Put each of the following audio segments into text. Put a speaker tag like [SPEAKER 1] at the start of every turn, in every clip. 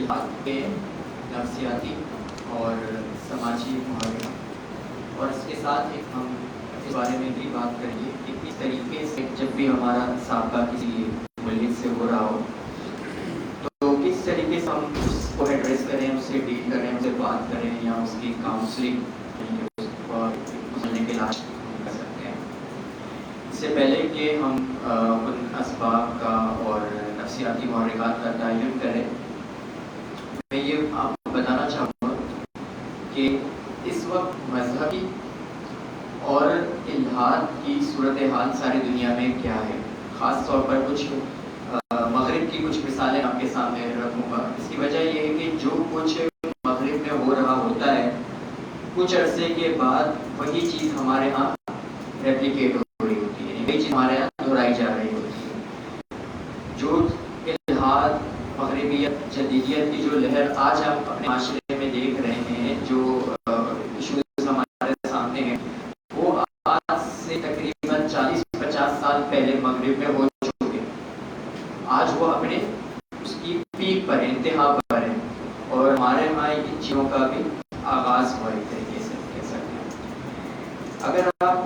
[SPEAKER 1] الحاد کے نفسیاتی اور سماجی محاورے، اور اس کے ساتھ ایک ہم اس بارے میں بھی بات کریں گے کہ کس طریقے سے جب بھی ہمارا سابقہ کسی ملک سے ہو رہا ہو تو کس طریقے سے ہم اس کو ایڈریس کریں، اس سے ڈیل کریں، اس سے بات کریں یا اس کی کاؤنسلنگ کے علاج کر سکتے ہیں۔ اس سے پہلے کہ ہم ان اسباب کا اور نفسیاتی محرکات کا تعین کریں، میں یہ آپ کو بتانا چاہوں گا کہ اس وقت مذہبی اور الحاد کی صورتحال ساری دنیا میں کیا ہے۔ خاص طور پر کچھ مغرب کی کچھ مثالیں آپ کے سامنے رکھوں گا۔ اس کی وجہ یہ ہے کہ جو کچھ مغرب میں ہو رہا ہوتا ہے کچھ عرصے کے بعد وہی چیز ہمارے ہاں ریپلیکیٹ ہو رہی ہوتی ہے، وہی چیز ہمارے یہاں دہرائی جا رہی ہوتی ہے۔ جو الحاد، مغربیت، جدیدیت کی جو لہر آج ہم اپنے معاشرے میں دیکھ رہے ہیں، جو ایشوز ہمارے سامنے ہیں، وہ آج سے تقریباً 40-50 سال پہلے مغرب میں ہو چکے ہیں۔ آج وہ اپنے اس کی پیک پر، انتہا پر ہے، اور ہمارے یہاں ان چیزوں کا بھی آغاز ہوا ایک طریقے سے کہہ سکتے ہیں۔ اگر آپ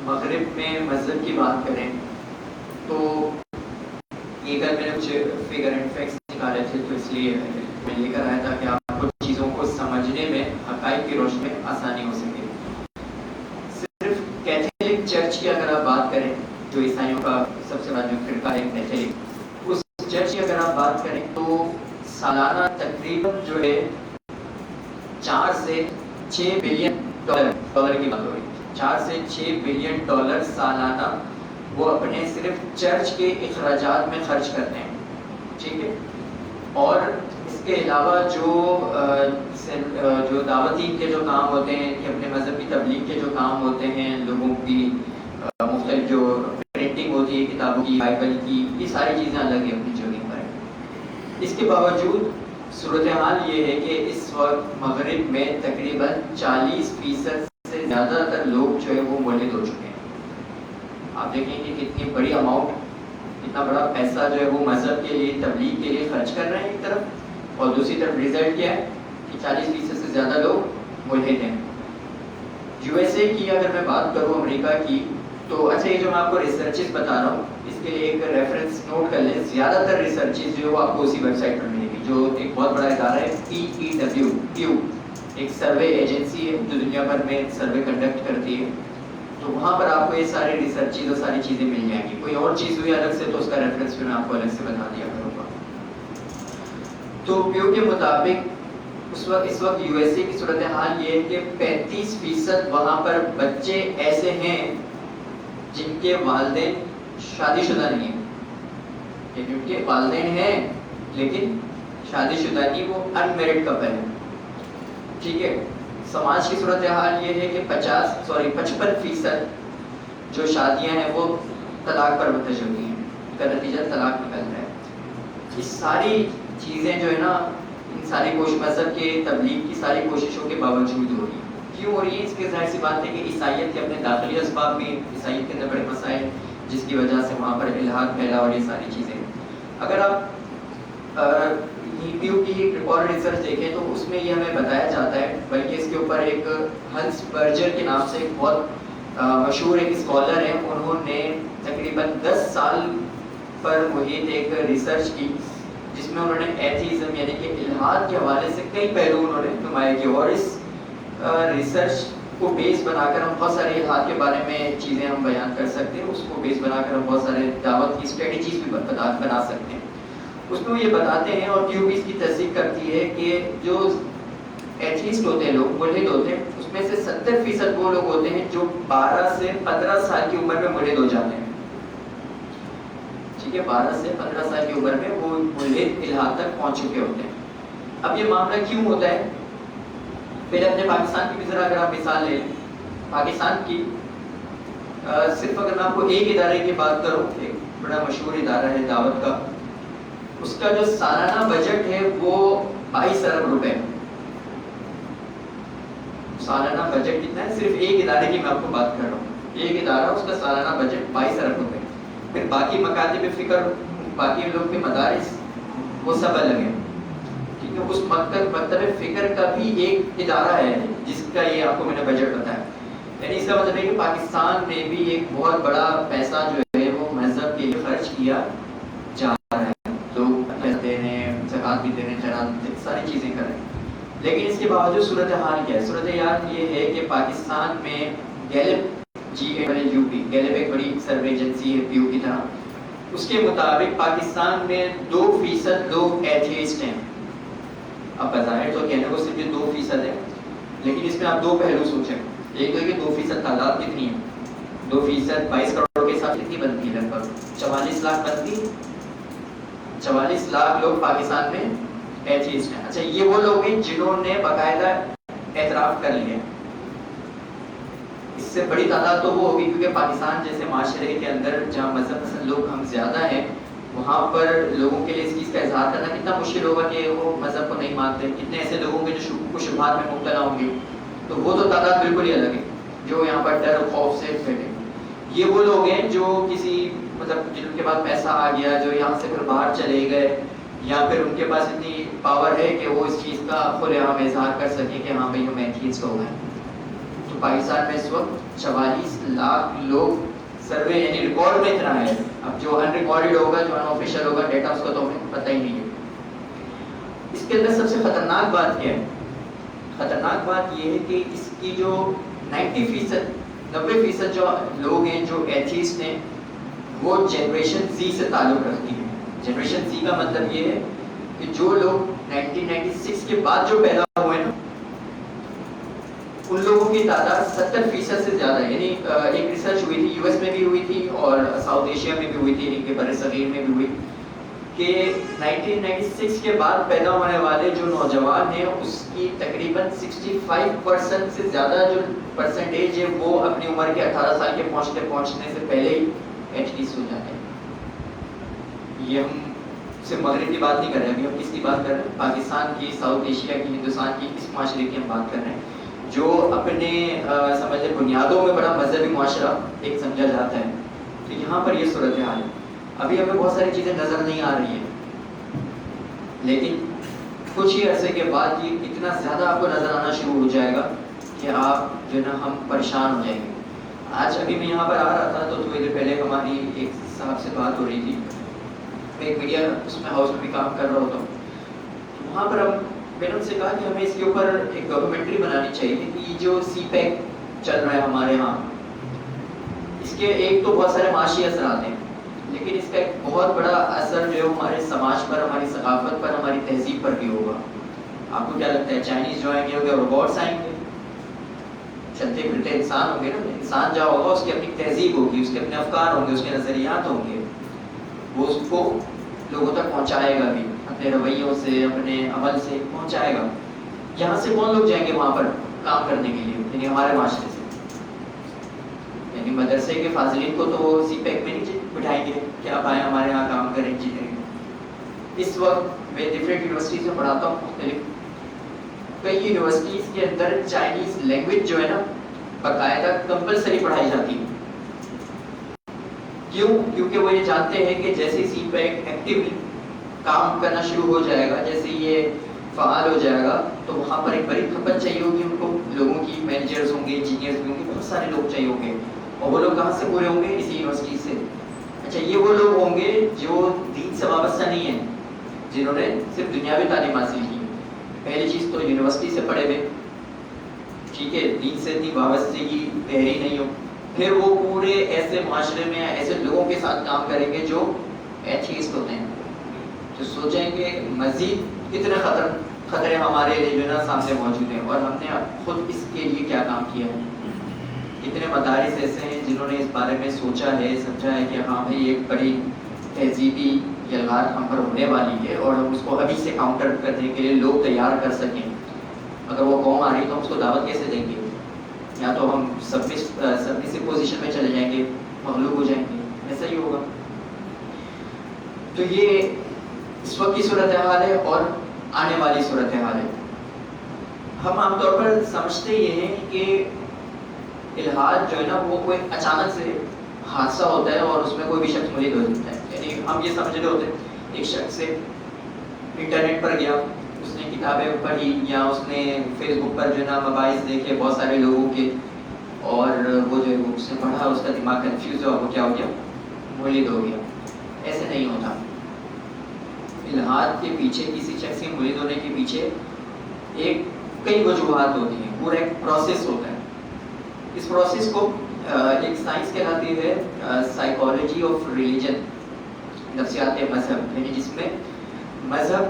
[SPEAKER 1] مغرب میں مذہب کی بات کریں تو یہ کل میں نے کچھ فگر اینڈ فیکٹس نکالے تھے، تو اس لیے میں لے کر آیا تھا کہ آپ کو چیزوں کو سمجھنے میں، حقائق کی روشنی میں آسانی ہو سکے۔ صرف کیتھولک چرچ کی اگر آپ بات کریں، جو عیسائیوں کا سب سے بڑا جو فرقہ ہے کیتھولک، اس چرچ کی اگر آپ بات کریں تو سالانہ تقریباً جو ہے 4 سے 6 بلین ڈالر کی بات ہو رہی ہے، 4 سے 6 بلین ڈالر سالانہ وہ اپنے صرف چرچ کے اخراجات میں خرچ کرتے ہیں، ٹھیک ہے۔ اور اس کے علاوہ جو دعوتی کے جو کام ہوتے ہیں، کہ اپنے مذہب کی تبلیغ کے جو کام ہوتے ہیں، لوگوں کی مختلف جو پرنٹنگ ہوتی ہے کتابوں کی، بائبل کی، یہ ساری چیزیں الگ ہیں اپنی جگہ پر۔ اس کے باوجود صورتحال یہ ہے کہ اس وقت مغرب میں تقریباً 40% سے زیادہ تر لوگ جو ہے وہ ملحد ہو چکے ہیں۔ آپ دیکھیں کہ کتنی بڑی اماؤنٹ، کتنا بڑا پیسہ جو ہے وہ مذہب کے لیے، تبلیغ کے لیے خرچ کر رہے ہیں ایک طرف، اور دوسری طرف رزلٹ کیا ہے کہ 40% سے زیادہ لوگ ملحد ہیں۔ یو ایس اے کی اگر میں بات کروں، امریکہ کی، تو اچھا یہ جو میں آپ کو ریسرچز بتا رہا ہوں اس کے لیے ایک ریفرنس نوٹ کر لیں۔ زیادہ تر ریسرچز جو ہے وہ آپ کو اسی ویب سائٹ پر ملے گی، جو ایک بہت بڑا ادارہ ہے PEW، ایک سروے ایجنسی ہے جو دنیا بھر میں سروے کنڈکٹ کرتی ہے۔ تو وہاں پر آپ کو یہ ساری ریسرچز اور ساری چیزیں مل جائیں گی۔ کوئی اور چیز ہوئی الگ سے تو اس کا ریفرنس بھی میں آپ کو الگ سے بتا دیا کروں گا۔ تو پیو کے مطابق اس وقت یو ایس اے کی صورتحال یہ ہے کہ 35% وہاں پر بچے ایسے ہیں جن کے والدین شادی شدہ نہیں ہیں، کہ ان کے والدین ہیں لیکن شادی شدہ نہیں، وہ ان میرڈ کپل ہیں، ٹھیک ہے۔ سماج کی صورتحال یہ ہے کہ 55% جو شادیاں ہیں وہ طلاق پر منتج ہوتی ہیں، ان کا نتیجہ طلاق نکل رہا ہے۔ یہ ساری چیزیں جو ہے نا، ان ساری مذہب کے تبلیغ کی ساری کوششوں کے باوجود ہو رہی ہیں۔ کیوں ہو رہی ہے؟ اس کے ظاہر سی بات ہے کہ عیسائیت کے اپنے داخلی اسباب بھی، عیسائیت کے اندر بڑے مسائل جس کی وجہ سے وہاں پر الحاد پھیلا، اور یہ ساری چیزیں۔ اگر آپ پیو کی ایک اور ریسرچ دیکھیں تو اس میں یہ ہمیں بتایا جاتا ہے، بلکہ اس کے اوپر ایک ہنس برجر کے نام سے ایک بہت مشہور ایک اسکالر ہیں، انہوں نے تقریباً 10 سال پر محیط ایک ریسرچ کی، جس میں انہوں نے ایتھیزم یعنی کہ الحاد کے حوالے سے کئی پہلو انہوں نے نمایاں کیے، اور اس ریسرچ کو بیس بنا کر ہم بہت سارے الحاد کے بارے میں چیزیں ہم بیان کر سکتے ہیں، اس کو بیس بنا کر ہم بہت سارے دعوت کی اسٹریٹجیز بھی بنا سکتے ہیں۔ اس میں وہ یہ بتاتے ہیں، اور کیو بھی اس کی تصدیق کرتی ہے، کہ جو ایتھیسٹ ہوتے ہیں، لوگ ملحد ہوتے ہیں، اس میں سے 70% وہ لوگ ہوتے ہیں جو 12 سے 15 سال کی عمر میں ملحد ہو جاتے ہیں، ٹھیک ہے۔ 12 سے 15 سال کی عمر میں وہ ملحد الحاد تک پہنچ چکے ہوتے ہیں۔ اب یہ معاملہ کیوں ہوتا ہے؟ پھر اپنے پاکستان کی بھی ذرا اگر آپ مثال لیں، پاکستان کی صرف اگر میں آپ کو ایک ادارے کی بات کروں، ایک بڑا مشہور ادارہ ہے دعوت کا، اس کا جو سالانہ بجٹ ہے وہ 22 ارب روپے۔ سالانہ بجٹ کتنا ہے؟ صرف ایک ادارے کی میں آپ کو بات کر رہا ہوں، ایک ادارہ، اس کا سالانہ بجٹ 22 ارب روپے۔ پھر باقی مکاتب فکر، باقی لوگ کے مدارس، وہ سب الگ ہیں۔ ٹھیک ہے. اس مکتب فکر کا بھی ایک ادارہ ہے جس کا یہ آپ کو میں نے بجٹ بتایا. یعنی اس کا مطلب ہے کہ پاکستان میں بھی ایک بہت بڑا پیسہ جو ہے وہ مذہب کے لیے خرچ کیا جا رہا ہے. لوگ دے رہے ہیں, زکوٰۃ بھی دے رہے ہیں, چرات, ساری چیزیں کر رہے ہیں. لیکن اس کے باوجود صورتحال کیا ہے؟ صورتحال یہ ہے کہ پاکستان میں گیلپ گیلپ ایک بڑی سروے ایجنسی ہے پیو کی طرح, اس کے مطابق پاکستان میں 2% لوگ ایتھیسٹ ہیں. اب بظاہر تو کہنے کو صرف یہ 2% ہے, لیکن اس میں آپ دو پہلو سوچیں. ایک تو کہ 2% تعداد کتنی ہے؟ 2% 22 کروڑ کے ساتھ کتنی بنتی ہے؟ لگ بھگ 44 لاکھ بنتی. 44 لاکھ لوگ پاکستان میں ایتھیسٹ ہیں. اچھا, یہ وہ لوگ ہیں جنہوں نے باقاعدہ اعتراف کر لیا. اس سے بڑی تعداد تو وہ ہوگی کیونکہ پاکستان جیسے معاشرے کے اندر جہاں مذہب پسند لوگ ہم زیادہ ہیں, وہاں پر لوگوں کے لیے اس چیز کا اظہار کرنا کتنا مشکل ہوگا کہ وہ مذہب کو نہیں مانتے. کتنے ایسے لوگوں کے جو شبہات میں مبتلا ہوں گے, تو وہ تو تعداد بالکل ہی الگ ہے جو یہاں پر ڈر خوف سے بیٹھے. یہ وہ لوگ ہیں جو کسی مطلب جن کے پاس پیسہ آ گیا, جو یہاں سے پھر باہر چلے گئے, یا پھر ان کے پاس اتنی پاور ہے کہ وہ اس چیز کا کھلے عام اظہار کر سکیں کہ ہاں بھائی ہم ایتھیسٹ ہو گئے. تو پاکستان میں اس وقت 44 لاکھ لوگ سروے, یعنی ریکارڈ میں اتنا ہے. اب جو ان ریکارڈڈ ہوگا, جو ان آفیشیل ہوگا ڈیٹا, اس کا تو ہمیں پتہ ہی نہیں ہے. اس کے اندر سب سے خطرناک بات کیا ہے؟ خطرناک بات یہ ہے کہ اس کی جو 90% جو لوگ ہیں جو ایتھیسٹ ہیں, وہ جنریشن زی سے تعلق رکھتی ہے. جنریشن زی کا مطلب یہ ہے کہ جو لوگ 1996 کے بعد جو پیدا ہوئے نا, ان لوگوں کی تعداد 70% سے زیادہ ہے. یعنی ایک ریسرچ ہوئی تھی, یو ایس میں بھی ہوئی تھی اور ساؤتھ ایشیا میں بھی ہوئی تھی, ان کے بر صغیر میں بھی ہوئی, کہ 1996 کے بعد پیدا ہونے والے جو نوجوان ہیں اس کی تقریباً 65% سے زیادہ جو پرسنٹیج ہے وہ اپنی عمر کے 18 سال کے پہنچنے سے پہلے ہی ایتھیسٹ ہو جاتے ہیں. یہ ہم صرف مغرب کی بات نہیں کر رہے, ابھی ہم کس کی بات کر رہے ہیں؟ پاکستان کی, ساؤتھ ایشیا کی, ہندوستان کی اس معاشرے کی ہم بات کر رہے ہیں جو اپنے سمجھ لیں بنیادوں میں بڑا مذہبی معاشرہ ایک سمجھا جاتا ہے. تو یہاں پر یہ صورتحال ہے. ابھی ہمیں بہت ساری چیزیں نظر نہیں آ رہی ہیں, لیکن کچھ ہی عرصے کے بعد یہ اتنا زیادہ آپ کو نظر آنا شروع ہو جائے گا کہ آپ جو نا ہم پریشان ہو جائیں گے. آج ابھی میں یہاں پر آ رہا تھا تو تھوڑی دیر پہلے ہماری ایک صاحب سے بات ہو رہی تھی. میں ایک میڈیا اس میں ہاؤس میں بھی کام کر رہا ہوتا ہوں. وہاں پر میں نے ان سے کہا کہ ہمیں اس کے اوپر ایک ڈاکومنٹری بنانی چاہیے کہ یہ جو سی پیک چل رہا ہے ہمارے ہاں, اس کے ایک تو بہت سارے معاشی اثرات ہیں, لیکن اس کا ایک بہت بڑا اثر جو ہے ہمارے سماج پر, ہماری ثقافت پر, ہماری تہذیب پر بھی ہوگا. آپ کو کیا لگتا ہے چائنیز جو آئیں گے ہوگا روبوٹس آئیں گے؟ چلتے پھرتے انسان ہوں گے نا. انسان جو ہوگا اس کی اپنی تہذیب ہوگی, اس کے اپنے افکار ہوں گے, اس کے نظریات ہوں گے, وہ اس کو لوگوں تک پہنچائے گا بھی, اپنے رویوں سے, اپنے عمل سے پہنچائے گا. یہاں سے کون لوگ جائیں گے وہاں پر کام کرنے کے لیے؟ یعنی ہمارے معاشرے سے, یعنی مدرسے کے فاضلین کو تو سی پیک میں نہیں بٹھائیں گے کہ آپ آئیں ہمارے یہاں کام کریں انجینئرنگ. اس وقت میں ڈفرینٹ یونیورسٹیز میں پڑھاتا ہوں, مختلف کئی یونیورسٹیز کے اندر چائنیز لینگویج جو ہے نا باقاعدہ کمپلسری پڑھائی جاتی ہے. کیوں؟ کیونکہ وہ یہ جانتے ہیں کہ جیسے سی پیک ایکٹیولی کام کرنا شروع ہو جائے گا, جیسے یہ فعال ہو جائے گا, تو وہاں پر ایک بڑی کھپت چاہیے ہوگی ان کو, لوگوں کی, مینیجرز ہوں گے, انجینئرز بھی ہوں گے, بہت سارے لوگ چاہیے ہوں گے. اور وہ لوگ کہاں سے پورے ہوں گے؟ اسی یونیورسٹی سے. اچھا, یہ وہ لوگ ہوں گے جو دین سے وابستہ نہیں ہیں, جنہوں نے صرف دنیاوی تعلیم حاصل کی. پہلی چیز تو یونیورسٹی سے پڑھے ہوئے, ٹھیک ہے, دین سے اتنی وابستگی گہری نہیں ہو. پھر وہ پورے ایسے معاشرے میں ایسے لوگوں کے ساتھ کام کریں گے جو ایتھیسٹ ہوتے ہیں, تو سوچیں کہ مزید کتنے خطرے ہمارے لیے جو ہے نا سامنے موجود ہیں, اور ہم نے خود اس کے لیے کیا کام کیا ہے. کتنے مدارس ایسے ہیں جنہوں نے اس بارے میں سوچا ہے, سمجھا ہے کہ ہاں بھائی ایک بڑی تہذیبی یلغار ہم پر ہونے والی ہے, اور ہم اس کو ابھی سے کاؤنٹر کرنے کے لیے لوگ تیار کر سکیں. اگر وہ قوم آ رہی تو ہم اس کو دعوت کیسے دیں گے؟ یا تو ہم سبمسو پوزیشن میں چلے جائیں گے, مغلوب ہو جائیں گے, ایسا ہی ہوگا. تو یہ اس وقت کی صورتحال ہے اور آنے والی صورتحال ہے. ہم عام طور پر سمجھتے یہ ہیں کہ الحاد جو ہے نا وہ کوئی اچانک سے حادثہ ہوتا ہے اور اس میں کوئی بھی شخص مرید ہو جاتا ہے. یعنی ہم یہ سمجھ رہے ہوتے ہیں ایک شخص سے انٹرنیٹ پر گیا, اس نے کتابیں پڑھی یا اس نے فیس بک پر جو ہے نا مباحث دیکھے بہت سارے لوگوں کے، اور وہ جو ہے وہ اس نے پڑھا، اس کا دماغ کنفیوز ہوا، وہ کیا ہو گیا، مولد ہو گیا. ایسے نہیں ہوتا. الحاد کے پیچھے، کسی شخص کے مولد ہونے کے پیچھے ایک کئی وجوہات ہوتی ہیں، پورا ایک پروسیس ہوتا ہے. اس پروسیس کو ایک سائنس کہلاتی ہے سائیکالوجی آف ریلیجن، نفسیات مذہب، یعنی جس میں مذہب،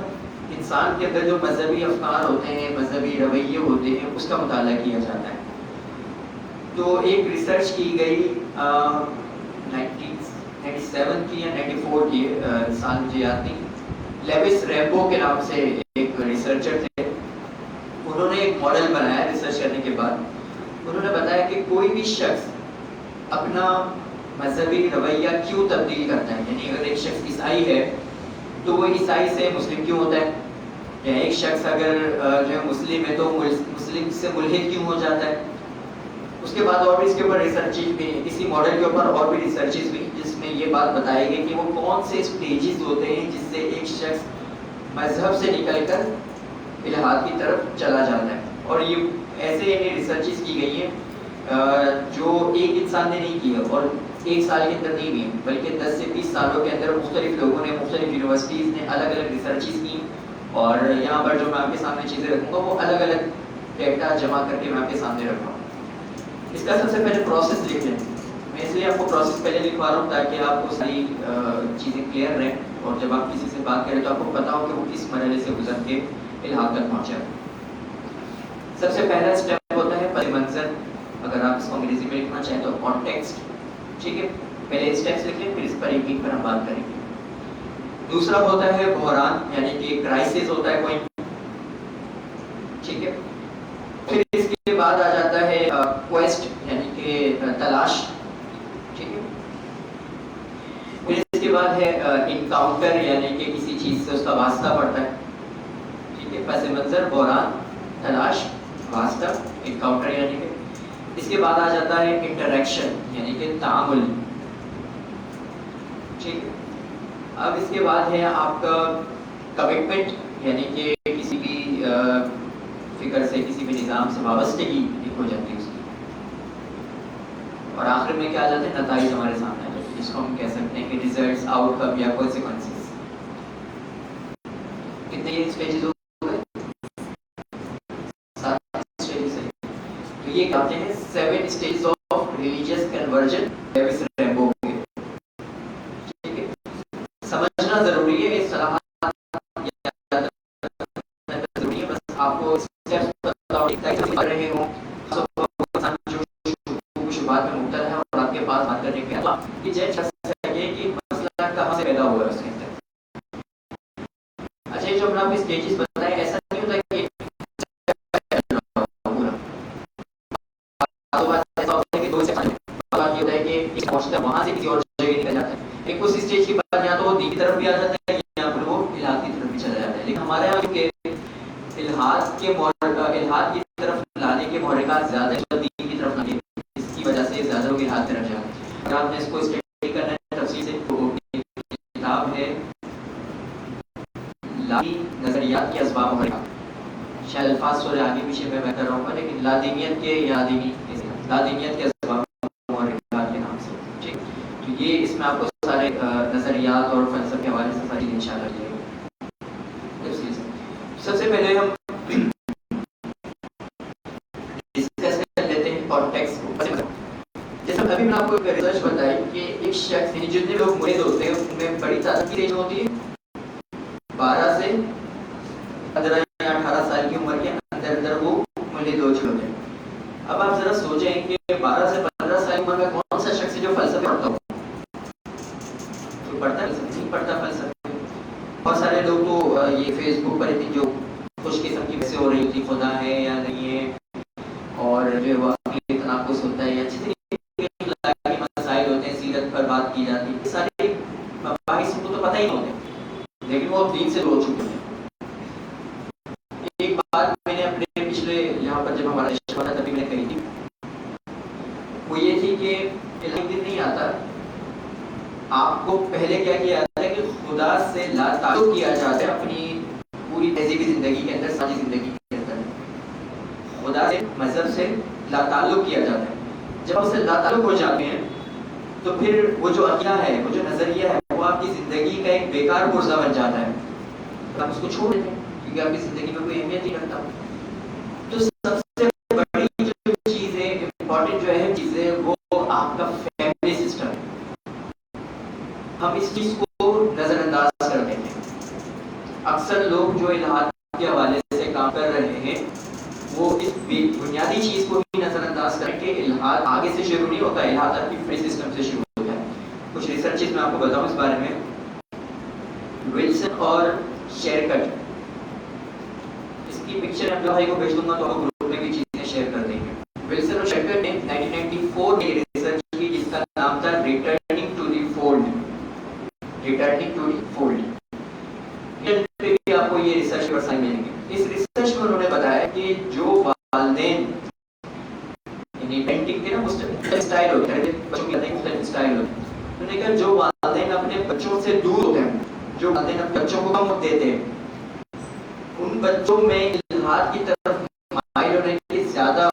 [SPEAKER 1] انسان کے اندر جو مذہبی افکار ہوتے ہیں، مذہبی رویے ہوتے ہیں، اس کا مطالعہ کیا جاتا ہے. تو ایک ریسرچ کی گئی 1997 کی یا 94 کی، سال مجھے یاد نہیں. لیوس ریمبو کے نام سے ایک ریسرچر تھے. انہوں نے ایک ماڈل بنایا ریسرچ کرنے کے بعد. انہوں نے بتایا کہ کوئی بھی شخص اپنا مذہبی رویہ کیوں تبدیل کرتا ہے. یعنی اگر ایک شخص عیسائی ہے تو وہ عیسائی سے مسلم کیوں ہوتا ہے، یا ایک شخص اگر جو ہے مسلم ہے تو مسلم سے ملحد کیوں ہو جاتا ہے. اس کے بعد اور بھی اس کے اوپر ریسرچ بھی، اسی ماڈل کے اوپر اور بھی ریسرچز بھی، جس میں یہ بات بتائی گئی کہ وہ کون سے اسٹیجز ہوتے ہیں جس سے ایک شخص مذہب سے نکل کر الحاد کی طرف چلا جاتا ہے. اور یہ ایسے ریسرچز کی گئی ہیں جو ایک انسان نے نہیں کی ہے، اور ایک سال کے اندر نہیں ہوئی، بلکہ 10 سے 20 سالوں کے اندر مختلف لوگوں نے، مختلف یونیورسٹیز نے الگ الگ ریسرچز کی. اور یہاں پر جو میں آپ کے سامنے چیزیں رکھوں گا وہ الگ الگ ڈیٹا جمع کر کے میں آپ کے سامنے رکھوں گا. اس کا سب سے پہلے پروسیس لکھ لیں. میں اس لیے آپ کو پروسیس پہلے لکھوا رہا ہوں تاکہ آپ کو ساری چیزیں کلیئر رہیں، اور جب آپ کسی سے بات کریں تو آپ کو پتا ہو کہ وہ کس مرحلے سے گزر کے الحاد تک پہنچا ہے. سب سے پہلا اسٹیپ ہوتا ہے پس منظر. اگر آپ اس کو انگریزی میں لکھنا چاہیں تو کانٹیکسٹ. ٹھیک ہے، پہلے اسٹیپس لکھ لیں، پھر اس پر ایک ایک پر ہم بات کریں گے. دوسرا ہوتا ہے بحران، یعنی کہ کرائسس ہوتا ہے کوئی. ٹھیک ہے، پھر اس کے بعد آ جاتا ہے کویسٹ، یعنی کہ تلاش. ٹھیک ہے، پھر اس کے بعد ہے انکاؤنٹر، یعنی کہ کسی چیز سے اس کا واسطہ پڑتا ہے. ٹھیک ہے، پس منظر، بحران، تلاش، واسطہ، انکاؤنٹر. یعنی کہ اس کے بعد آ جاتا ہے انٹریکشن، یعنی کہ تعامل. ٹھیک ہے، اب اس کے بعد ہے آپ کا کمٹمنٹ، یعنی کہ کسی بھی فکر سے، کسی بھی نظام سے وابستگی ایک ہو جاتی ہے اس کی. اور آخر میں کیا آ جاتے ہیں، نتائج ہمارے سامنے آ جاتے ہیں، جس کو ہم کہہ سکتے ہیں کہ ریزلٹس، آؤٹ کم یا کانسیکوینسز. کتنے یہ اسٹیجز ہو گئے؟ 7 اسٹیجز ہیں. تو یہ کہتے ہیں 7 stages of religious conversion Lewis Rambo کے. ٹھیک ہے، سمجھنا ضروری ہے، اصطلاحات ضروری ہے، بس آپ کو اسٹیپس پتہ رہے ہوں. شبہات میں مبتلا ہے اور آپ کے پاس بات کرنے کے بعد کہ جج شخص ہے کہ مسئلہ کہاں سے پیدا ہوا ہے اس کے اندر. اچھا، جو ہم نے آپ کو اسٹیجز بتائے، ایسا نہیں ہوتا کہ وہاں سے کسی اور جگہ نکل جاتا ہے. ایک اس اسٹیج کے بعد یا تو وہ دین کی طرف بھی آ جاتا ہے یا پھر وہ الحاد کی طرف بھی چلا جاتا ہے. لیکن ہمارے یہاں کہ الحاد کی طرف لانے کے محرکات زیادہ ہیں، دین کی طرف لانے، اس کی وجہ سے زیادہ لوگ الحاد کی طرف جاتے ہیں. اگر آپ نے اس کو اسٹڈی کرنا ہے تفصیل سے تو کتاب ہے لادینی نظریات کے اسباب و محرکات. شاید الفاظ تھوڑے آگے پیچھے میں کر رہا ہوں گا، لیکن لادینیت کے لادینیت کے اسباب و محرکات کے نام سے. ٹھیک، تو یہ اس میں آپ کو سارے نظریات اور فلسفے کے حوالے سے ساری انشاءاللہ ملے گا. سب سے پہلے ہم ڈسکس کر لیتے ہیں کانٹیکسٹ کو. جیسے ابھی میں آپ کو ایک ریسرچ بتائی کہ ایک شخص، یعنی جتنے لوگ مرید ہوتے ہیں ان میں بڑی تعداد کی رینج ہوتی ہے 12 سے 15 یا 18 سال کی عمر کے اندر اندر وہ مرید ہو چکے ہوتے ہیں. اب آپ ذرا سوچیں کہ 12 سے 15 سال کی عمر کا کون سا شخص ہے جو فلسفے پڑھتا ہو؟ پڑھتا ہے نہیں پڑھتا فلسفے. بہت سارے لوگ تو یہ فیس بک پر اتنی جو خوش قسم کی بحثیں ہو رہی ہوتی، خدا ہے یا نہیں ہے، اور جو وہ عقلی تناقض ہوتا ہے، یا جتنی مسائل ہوتے ہیں، سیرت پر بات کی جاتی ہے، یہ سارے مباحث کو تو پتہ ہی نہیں ہوتے، لیکن وہ دین سے دور ہو چکے ہیں. ایک بات میں نے اپنے پچھلے یہاں پر جب ہمارا شو تھا تبھی میں نے کہی تھی، وہ یہ تھی کہ علم دن نہیں آتا، آپ کو پہلے کیا کیا جاتا ہے کہ خدا سے لا تعلق کیا جاتا ہے، اپنی پوری تہذیبی زندگی کے اندر، سماجی زندگی کے اندر خدا سے، مذہب سے لا تعلق کیا جاتا ہے. جب آپ سے لا تعلق ہو جاتے ہیں تو پھر وہ جو عقیدہ ہے، وہ جو نظریہ ہے، وہ آپ کی زندگی کا ایک بیکار پرزہ بن جاتا ہے. آپ اس کو چھوڑ دیتے ہیں کیونکہ آپ کی زندگی میں کوئی اہمیت نہیں رکھتا. تو سب سے بڑی جو چیز ہے، امپورٹنٹ جو اہم چیز ہے، وہ آپ کا فیملی سسٹم ہے. ہم اس چیز کو نظر انداز کرتے ہیں. اکثر لوگ جو الہاد کے حوالے سے کام کر رہے ہیں وہ اس بنیادی چیز کو بھی نظر انداز کریں کہ الہاد آگے سے شروع نہیں ہوتا، الہاد آپ کی فیملی سسٹم سے شروع ہوتا ہے. کچھ ریسرچز میں آپ کو بتاؤں اس بارے میں. ولسن اور شیرکٹ، اس کی پکچر میں بھائی کو بھیج دوں گا تو آپ گروپ میں بھی چیزیں شیئر کر دیں گے. ولسن اور شیرکٹ نے 1994 میں ریسرچ کی جس کا نام تھا returning to the fold. Returning to the fold پہ بھی آپ کو یہ ریسرچ پر سائن ملیں گے. اس ریسرچ میں انہوں نے بتایا کہ جو والدین یعنی پینٹنگ کے نا مختلف اسٹائل ہوتے ہیں، بچوں کے مختلف اسٹائل ہوتے ہیں. انہوں نے کہا جو والدین اپنے بچوں سے دور ہوتے ہیں، جو والدین اپنے بچوں کو کم دیتے ہیں، ان بچوں میں الہاد کی طرف مائل ہونے کے زیادہ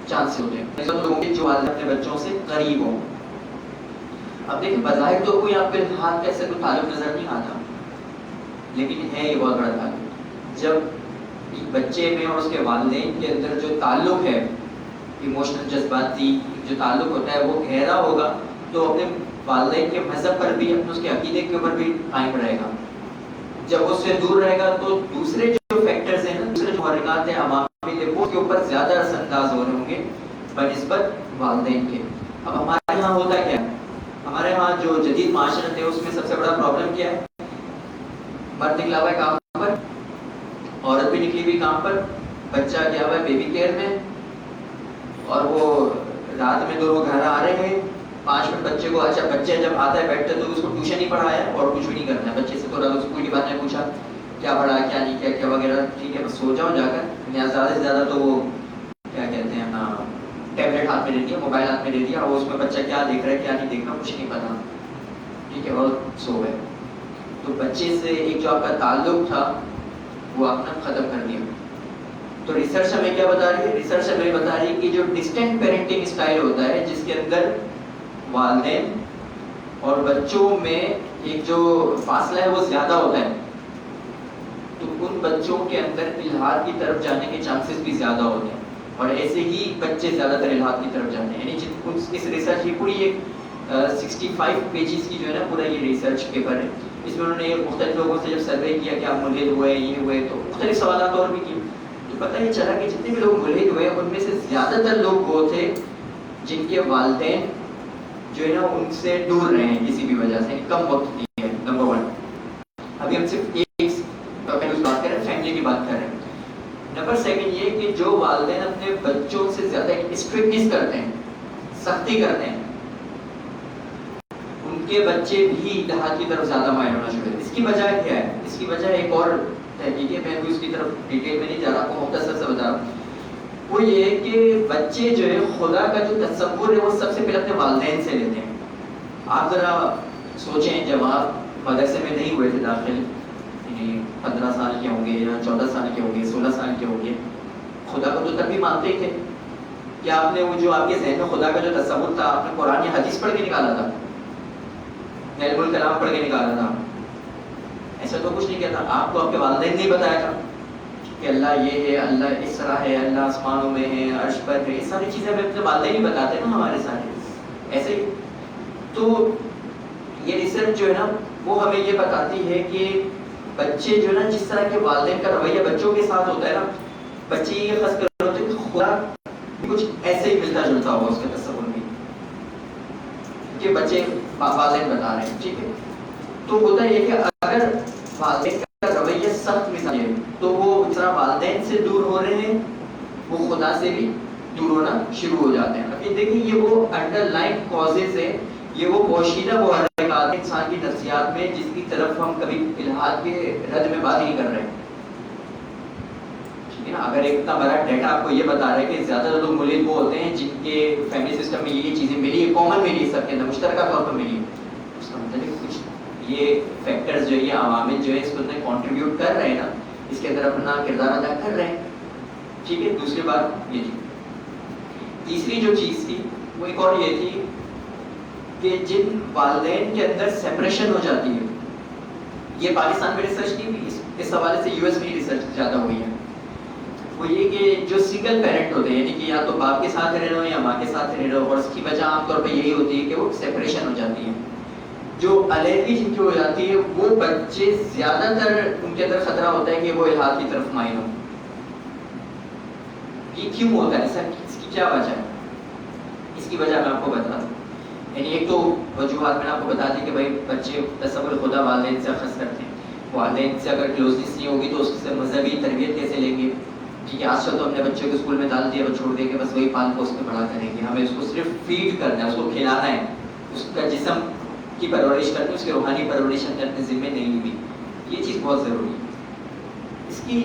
[SPEAKER 1] چانس ہوتے ہیں ایسے لوگوں کے جو والدین اپنے بچوں سے قریب ہوں. اب دیکھیں بظاہر تو کوئی آپ کے الہاد کا ایسا کوئی تعلق نظر نہیں آتا، لیکن ہے یہ بہت بڑا تعلق. جب بچے میں اور اس کے والدین کے اندر جو تعلق ہے، ایموشنل جذباتی جو تعلق ہوتا ہے وہ گہرا ہوگا تو اپنے والدین کے مذہب پر بھی، اپنے اس کے عقیدے کے اوپر بھی قائم رہے گا. جب اس سے دور رہے گا تو دوسرے جو فیکٹرز ہیں، دوسرے جو محرکات ہیں، عوامل ہیں، وہ کے اوپر زیادہ اثر انداز ہو رہے ہوں گے بنسبت والدین کے. اب ہمارے یہاں ہوتا کیا ہے، ہمارے یہاں جو جدید معاشرت ہے اس میں سب سے بڑا پرابلم کیا ہے، مرد نکلا ہوا ہے کام پر، عورت بھی نکلی ہوئی کام پر، بچہ گیا ہوا ہے بیبی کیئر میں، اور وہ رات میں دونوں گھر آ رہے ہیں. 5 منٹ بچے کو، اچھا بچے جب آتا ہے بیٹھتا ہے تو اس کو ٹیوشن ہی پڑھایا اور کچھ بھی نہیں کرنا ہے. بچے سے تھوڑا اسکول کی باتیں پوچھا، کیا پڑھا کیا نہیں کیا کیا وغیرہ، ٹھیک ہے بس سو جاؤ جا کر. زیادہ سے زیادہ تو وہ کیا کہتے ہیں نا، ٹیبلٹ ہاتھ میں دے دیا، موبائل ہاتھ میں دے دیا، اور اس میں بچہ کیا دیکھ رہا ہے کیا نہیں دیکھ رہا کچھ نہیں پتا، ٹھیک ہے، اور سو گئے. تو بچے سے ایک جو آپ کا تعلق تھا وہ آپ نے ختم کر دیا. تو ریسرچ ہمیں کیا بتا رہی ہے، ریسرچ ہمیں بتا رہی ہے کہ جو ڈسٹینٹ پیرنٹنگ اسٹائل ہوتا ہے جس کے اندر والدین اور بچوں میں ایک جو فاصلہ ہے وہ زیادہ ہوتا ہے، تو ان بچوں کے اندر الہاد کی طرف جانے کے چانسز بھی زیادہ ہوتے ہیں، اور ایسے ہی بچے زیادہ تر الہاد کی طرف جاتے ہیں. یعنی اس ریسرچ کی پوری ایک 65 پیجز کی جو ہے نا پورا یہ ریسرچ پیپر ہے. اس میں انہوں نے مختلف لوگوں سے جب سروے کیا کہ آپ ملحد ہوئے یہ ہوئے تو مختلف سوالات اور بھی کیے، تو پتہ یہ چلا کہ جتنے بھی لوگ ملحد ہوئے ان میں سے زیادہ تر لوگ وہ تھے جن کے والدین جو ہے نا ان سے دور رہے ہیں کسی بھی وجہ سے، کم وقت دی ہے. نمبر 1. ابھی ہم صرف ایک بات کر رہے ہیں، فیملی کی بات کر رہے ہیں. نمبر 2 یہ کہ جو والدین اپنے بچوں سے زیادہ اسٹرکٹنس کرتے ہیں، سختی کرتے ہیں، ان کے بچے بھی الہاد کی طرف زیادہ مائل ہونا شروع ہوتے ہیں. اس کی وجہ کیا ہے، اس کی وجہ ایک اور تحقیق ہے، میں اس کی طرف ڈیٹیل میں نہیں جا رہا، آپ کو مختصر سے بتا رہا ہوں. وہ یہ ہے کہ بچے جو ہے خدا کا جو تصور ہے وہ سب سے پہلے اپنے والدین سے لیتے ہیں. آپ ذرا سوچیں جب آپ مدرسے میں نہیں ہوئے تھے داخل، یعنی 15 سال کے ہوں گے یا 14 سال کے ہوں گے، 16 سال کے ہوں گے، خدا کو تو تب بھی مانتے ہی تھے. کیا آپ نے وہ جو آپ کے ذہن میں خدا کا جو تصور تھا آپ نے قرآن یا حدیث پڑھ کے نکالا تھا، علم الکلام پڑھ کے نکالا تھا؟ ایسا تو کچھ نہیں کیا تھا. آپ کو آپ کے والدین نے بتایا تھا کہ اللہ یہ ہے، اللہ اس طرح ہے، اللہ آسمانوں میں ہے، عرش پر ہے، یہ ساری چیزیں ہمیں اپنے والدین ہی بتاتے ہیں نا ہمارے سارے. ایسے ہی تو یہ ریسرچ جو ہے نا وہ ہمیں یہ بتاتی ہے کہ بچے جو ہے نا جس طرح کے والدین کا رویہ بچوں کے ساتھ ہوتا ہے نا، بچے یہ خاص کر ہوتے ہیں کہ خدا کچھ ایسے ہی ملتا جلتا ہوگا اس کے تصور میں کہ بچے والدین بتا رہے ہیں. ٹھیک ہے، تو ہوتا یہ کہ اگر والدین کا رویہ سخت مثال ہے تو وہ اس طرح والدین سے دور ہو رہے ہیں، وہ خدا سے بھی دور ہونا شروع ہو جاتے ہیں. اب یہ دیکھیں یہ وہ انڈر لائن کازز ہے، یہ وہ پوشیدہ وہ حرکات ہیں انسان کی نفسیات میں جس کی طرف ہم کبھی الہاد کے رد میں بات نہیں کر رہے ہیں. ٹھیک ہے نا، اگر ایک اتنا بڑا ڈیٹا آپ کو یہ بتا رہا ہے کہ زیادہ تر لوگ ملحد وہ ہوتے ہیں جن کے فیملی سسٹم میں یہ چیزیں ملی ہے، کامن ملی ہے، سب کے اندر مشترکہ طور پر ملی ہے، اس کا مطلب کچھ یہ فیکٹرز جو ہے، یہ عوامل جو ہے اس کو کنٹریبیوٹ کر رہے ہیں نا. اس کے اندر اپنا کردار ادا کر رہے ہیں. ٹھیک ہے. دوسری بات یہ تھی. تیسری جو چیز تھی وہ ایک اور یہ تھی کہ جن والدین کے اندر سیپریشن ہو جاتی ہے, یہ پاکستان میں ریسرچ نہیں ہوئی, اس حوالے سے یو ایس میں ریسرچ زیادہ ہوئی ہے, وہ یہ کہ جو سنگل پیرنٹ ہوتے ہیں, یعنی کہ یا تو باپ کے ساتھ رہ رہے ہو یا ماں کے ساتھ رہ رہے ہو, اور اس کی وجہ عام طور پہ یہی ہوتی ہے کہ وہ سیپریشن ہو جاتی ہے. جو علیحدگی جن کی ہو جاتی ہے وہ بچے زیادہ تر ان کے اندر خطرہ ہوتا ہے کہ وہ الحاد کی طرف مائل ہوں. یہ کیوں ہوتا ہے سر, اس کی کیا وجہ ہے؟ اس کی وجہ میں آپ کو بتا دوں. یعنی ایک تو وجوہات میں نے آپ کو بتا دی کہ بھائی بچے تصور خدا والدین سے اخذ کرتے ہیں, والدین سے اگر کلوزنس نہیں ہوگی تو اس سے مذہبی تربیت کیسے لیں گے؟ ٹھیک ہے, آج کل تو ہم نے بچے کو اسکول میں ڈال دیا, وہ چھوڑ دیں گے, بس وہی پال پوس میں بڑا کریں گے. ہمیں اس کو صرف فیڈ کرنا ہے, اس کو کھلانا ہے, اس کا جسم کی پرورش کرنی, اس کی روحانی پرورش ہم نے اپنے ذمے نہیں لی. یہ چیز بہت ضروری ہے. اس کی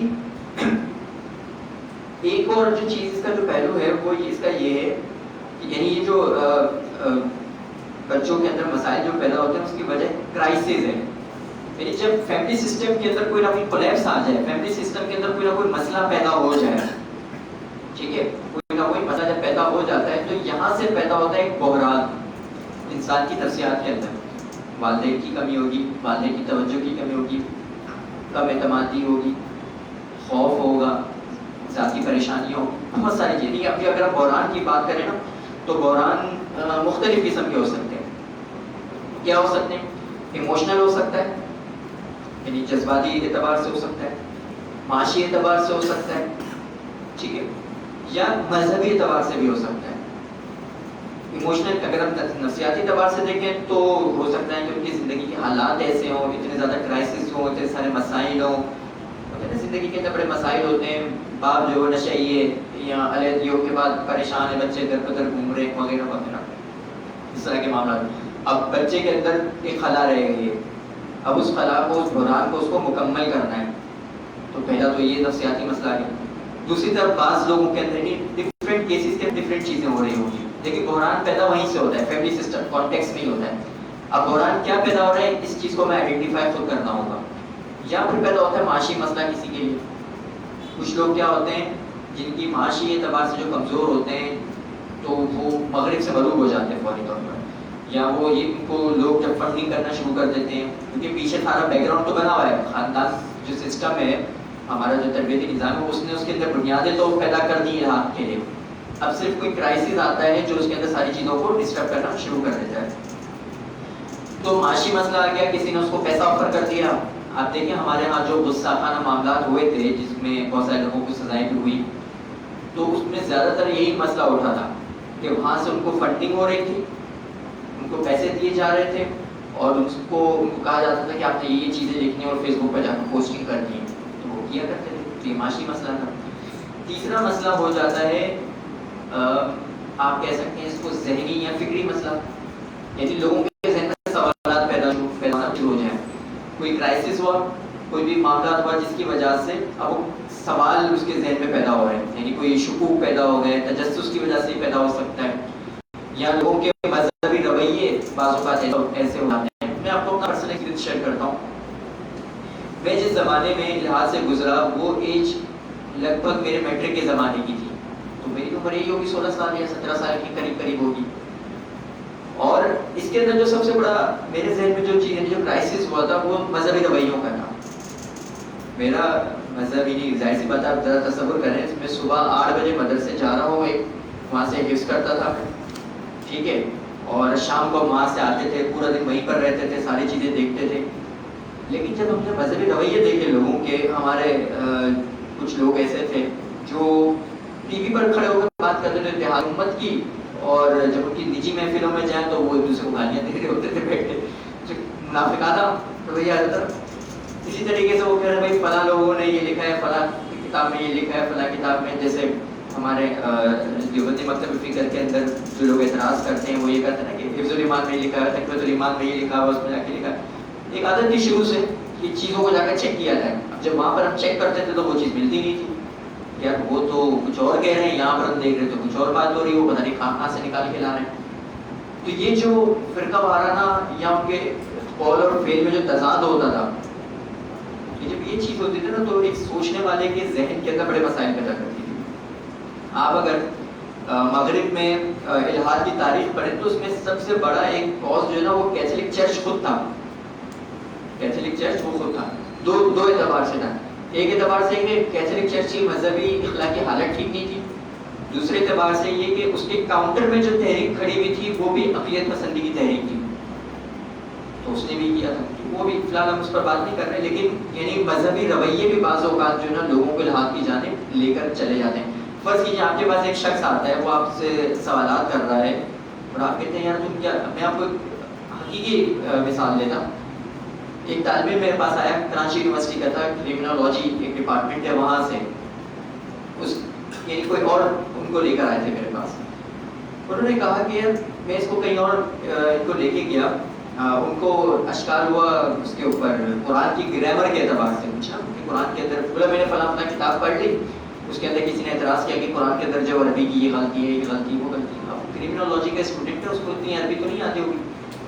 [SPEAKER 1] ایک اور جو چیز اس کا جو پہلو ہے وہ اس کا یہ ہے کہ یعنی یہ جو بچوں کے اندر مسائل جو پیدا ہوتے ہیں اس کی وجہ کرائسس ہے. یعنی جب فیملی سسٹم کے اندر کوئی نہ کوئی کولیپس آ جائے, فیملی سسٹم کے اندر کوئی نہ کوئی مسئلہ پیدا ہو جائے, ٹھیک ہے, کوئی نہ کوئی مسئلہ جب پیدا ہو جاتا ہے تو یہاں سے پیدا ہوتا ہے ایک بحران انسان کی نفسیات کے اندر. والدین کی کمی ہوگی, والدین کی توجہ کی کمی ہوگی, کم اعتمادی ہوگی, خوف ہوگا, ذاتی پریشانیوں, بہت ساری چیزیں. ابھی اگر آپ بحران کی بات کریں نا تو بحران مختلف قسم کے ہو سکتے ہیں. کیا ہو سکتے ہیں؟ ایموشنل ہو سکتا ہے, یعنی جذباتی اعتبار سے ہو سکتا ہے, معاشی اعتبار سے ہو سکتا ہے, ٹھیک ہے, یا مذہبی اعتبار سے بھی ہو سکتا ہے. ایموشنل اگر ہم نفسیاتی اعتبار سے دیکھیں تو ہو سکتا ہے کہ ان کی زندگی کے حالات ایسے ہوں, اتنے زیادہ کرائسس ہوں, اتنے سارے مسائل ہوں, زندگی کے اتنے بڑے مسائل ہوتے ہیں, باپ جو نشئی ہے یا علیحدگیوں کے بعد پریشان ہے, بچے در بدر گھوم رہے وغیرہ وغیرہ, اس طرح کے معاملات. اب بچے کے اندر ایک خلا رہ گئی ہے, اب اس خلا کو, اس بحران کو, اس کو مکمل کرنا ہے. تو پہلا تو یہ نفسیاتی مسئلہ ہے. دوسری طرف بعض لوگوں کے اندر ڈفرینٹ کیسز کے ڈفرینٹ چیزیں ہو رہی ہوگی, لیکن بحران پیدا وہیں سے ہوتا ہے, فیملی سسٹم کانٹیکس نہیں ہوتا ہے. اب بحران کیا پیدا ہو رہا ہے, اس چیز کو میں آئیڈینٹیفائی خود کرنا ہوگا. یا پھر پیدا ہوتا ہے معاشی مسئلہ کسی کے لیے. کچھ لوگ کیا ہوتے ہیں جن کی معاشی اعتبار سے جو کمزور ہوتے ہیں تو وہ مغرب سے مغلوب ہو جاتے ہیں فوری طور پر, یا وہ یہ ان کو لوگ جب فنڈنگ کرنا شروع کر دیتے ہیں, کیونکہ پیچھے سارا بیک گراؤنڈ تو بنا ہوا ہے, خاندان جو سسٹم ہے ہمارا, جو تربیتی نظام ہے, اس نے اس کے اندر بنیادیں تو پیدا کر دی ہیں آپ کے لیے. اب صرف کوئی کرائسس آتا ہے جو اس کے اندر ساری چیزوں کو ڈسٹرب کرنا شروع کر دیتا ہے. تو معاشی مسئلہ آ گیا, کسی نے اس کو پیسہ آفر کر دیا. آپ دیکھیں ہمارے ہاں جو غصہ خانہ معاملات ہوئے تھے جس میں بہت سارے لوگوں کو سزائیں بھی ہوئی, تو اس میں زیادہ تر یہی مسئلہ اٹھا تھا کہ وہاں سے ان کو فنڈنگ ہو رہی تھی, ان کو پیسے دیے جا رہے تھے, اور ان کو کہا جاتا تھا کہ آپ نے یہ چیزیں لکھنی اور فیس بک پہ جا کر پوسٹنگ کرنی ہے, تو وہ کیا کرتے تھے. تو یہ معاشی مسئلہ تھا. تیسرا مسئلہ ہو جاتا ہے, آپ کہہ سکتے ہیں اس کو ذہنی یا فکری مسئلہ, یعنی لوگوں کے ذہن میں سوالات پیدا شروع ہو جائیں. کوئی کرائسس ہوا, کوئی بھی معاملات ہوا جس کی وجہ سے اب سوال اس کے ذہن میں پیدا ہو رہے ہیں, یعنی کوئی شکوک پیدا ہو گئے, تجسس کی وجہ سے پیدا ہو سکتا ہے, یا لوگوں کے مذہبی رویے بعض اوقات ایسے ہو جاتے ہیں. میں آپ کو اپنا پرسنل ایکسپیرینس شیئر کرتا ہوں. میں جس زمانے میں لحاظ سے گزرا وہ ایج لگ بھگ میرے میٹرک کے زمانے کی تھی, تو میری عمر یہی ہوگی 16 سال یا 17 سال کے قریب ہوگی. اور اس کے اندر جو سب سے بڑا میرے ذہن میں جو چیز جو کرائسس ہوا تھا وہ مذہبی رویوں کا تھا. میرا مذہبی نہیں, ظاہر سی بات آپ ذرا تصور کریں, میں صبح 8 بجے مدرسے جا رہا ہوں, ایک وہاں سے حفظ کرتا تھا, ٹھیک ہے, اور شام کو وہاں سے آتے تھے, پورا دن وہیں پر رہتے تھے, ساری چیزیں دیکھتے تھے. لیکن جب ہم نے مذہبی رویے دیکھے لوگوں کے, ہمارے کچھ لوگ ایسے تھے جو ٹی وی پر کھڑے ہو کر بات کرتے تھے اتحاد امت کی, اور جب ان کی نجی محفلوں میں جائیں تو وہ ایک دوسرے کو گالیاں دے رہے ہوتے تھے بیٹھے, جو منافقانہ رویہ آتا تھا. اسی طریقے سے وہ کہہ رہے ہیں بھائی فلاں لوگوں نے یہ لکھا ہے, فلاں کتاب میں یہ لکھا ہے, فلاں کتاب میں, جیسے ہمارے دیوبندی مکتب فکر کے اندر جو لوگ اعتراض کرتے ہیں وہ یہ کہتے ہیں نا کہ حفظ الایمان میں یہ لکھا ہے, تقویۃ الایمان میں یہ لکھا ہے, اس میں جا کے لکھا ہے. ایک عادت تھی شروع سے کہ چیزوں کو جا کر چیک کیا جائے. اب جب وہاں پر ہم چیک کرتے تھے تو وہ چیز ملتی نہیں تھی, یار وہ تو کچھ اور کہہ رہے ہیں, یہاں پر ہم دیکھ رہے تو کچھ اور بات ہو رہی ہے, وہ پتہ نہیں کہاں سے نکال کے لا رہے ہیں. تو یہ جو فرقہ وارانہ یا ان کے قول اور فعل میں جو تضاد ہوتا تھا, یہ جب یہ چیز ہوتی تھی نا تو ایک سوچنے والے کے ذہن کے اندر بڑے مسائل پیدا کرتی تھی. آپ اگر مغرب میں الحاد کی تاریخ پڑھیں تو اس میں سب سے بڑا ایک کاز جو ہے نا وہ کیتھولک چرچ خود تھا. کیتھولک چرچ وہ خود تھا. دو اعتبار سے تھا. ایک اعتبار سے کہ کیتھولک چرچ کی مذہبی اخلاقی حالت ٹھیک نہیں تھی. دوسرے اعتبار سے یہ کہ اس کے کاؤنٹر میں جو تحریک کھڑی ہوئی تھی وہ بھی اقلیت پسندی کی تحریک تھی. تو اس نے بھی کیا تھا. وہ بھی فی الحال ہم اس پر بات نہیں کر رہے, لیکن یعنی مذہبی رویے بھی بعض اوقات جو ہے نا لوگوں کو الحاد کی جانب لے کر چلے جاتے ہیں. فرض کیجیے آپ کے پاس ایک شخص آتا ہے, وہ آپ سے سوالات کر رہا ہے اور آپ کہتے ہیں یار تم کیا. میں آپ کو حقیقی مثال دیتا ہوں. ایک طالب علم میرے پاس آیا, کراچی یونیورسٹی کا تھا, کرمنالوجی ایک ڈپارٹمنٹ ہے وہاں سے. اس یعنی کوئی اور ان کو لے کر آئے تھے میرے پاس. انہوں نے کہا کہ یار میں اس کو کہیں اور ان کو لے کے گیا, ان کو اشکال ہوا اس کے اوپر قرآن کی گرامر کے اعتبار سے پوچھا کہ قرآن کے اندر بولا میں نے فلاں فلاں کتاب پڑھ لی, اس کے اندر کسی نے اعتراض کیا کہ قرآن کے اندر جو عربی کی یہ غلطی ہے, یہ غلطی, وہ غلطی. اب کرمنالوجی کا اسٹوڈنٹ ہے, اس کو اتنی عربی تو نہیں آتی ہوگی.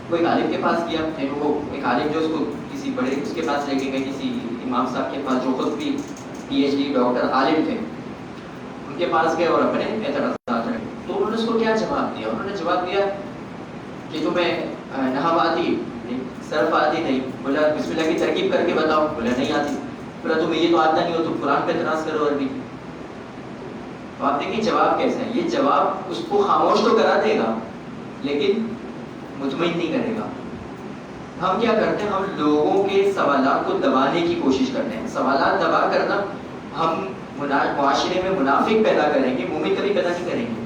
[SPEAKER 1] کوئی عالم کے پاس گیا, وہ ایک عالم جو اس کو کسی بڑے اس کے پاس لے کے گئے, کسی امام صاحب کے پاس جو خود بھی پی ایچ ڈی ڈاکٹر عالم تھے, ان کے پاس گئے اور اپنے اعتراضات رکھے. تو انہوں نے اس کو کیا جواب دیا؟ انہوں نے جواب دیا کہ تمہیں نحو آتی نہیں, صرف آتی نہیں. بولا بسم اللہ کی ترکیب کر کے بتاؤ. بولا نہیں آتی. بولا تمہیں یہ تو آتا نہیں ہو, تم قرآن پہ اعتراض کرو عربی. تو آپ دیکھیں جواب کیسا ہے. یہ جواب اس کو خاموش تو کرا دے گا لیکن مطمئن نہیں کرے گا. ہم کیا کرتے ہیں, ہم لوگوں کے سوالات کو دبانے کی کوشش کرتے ہیں. سوالات دبا کرنا ہم معاشرے میں منافق پیدا کریں گے, مومن کبھی پیدا نہیں کریں گے.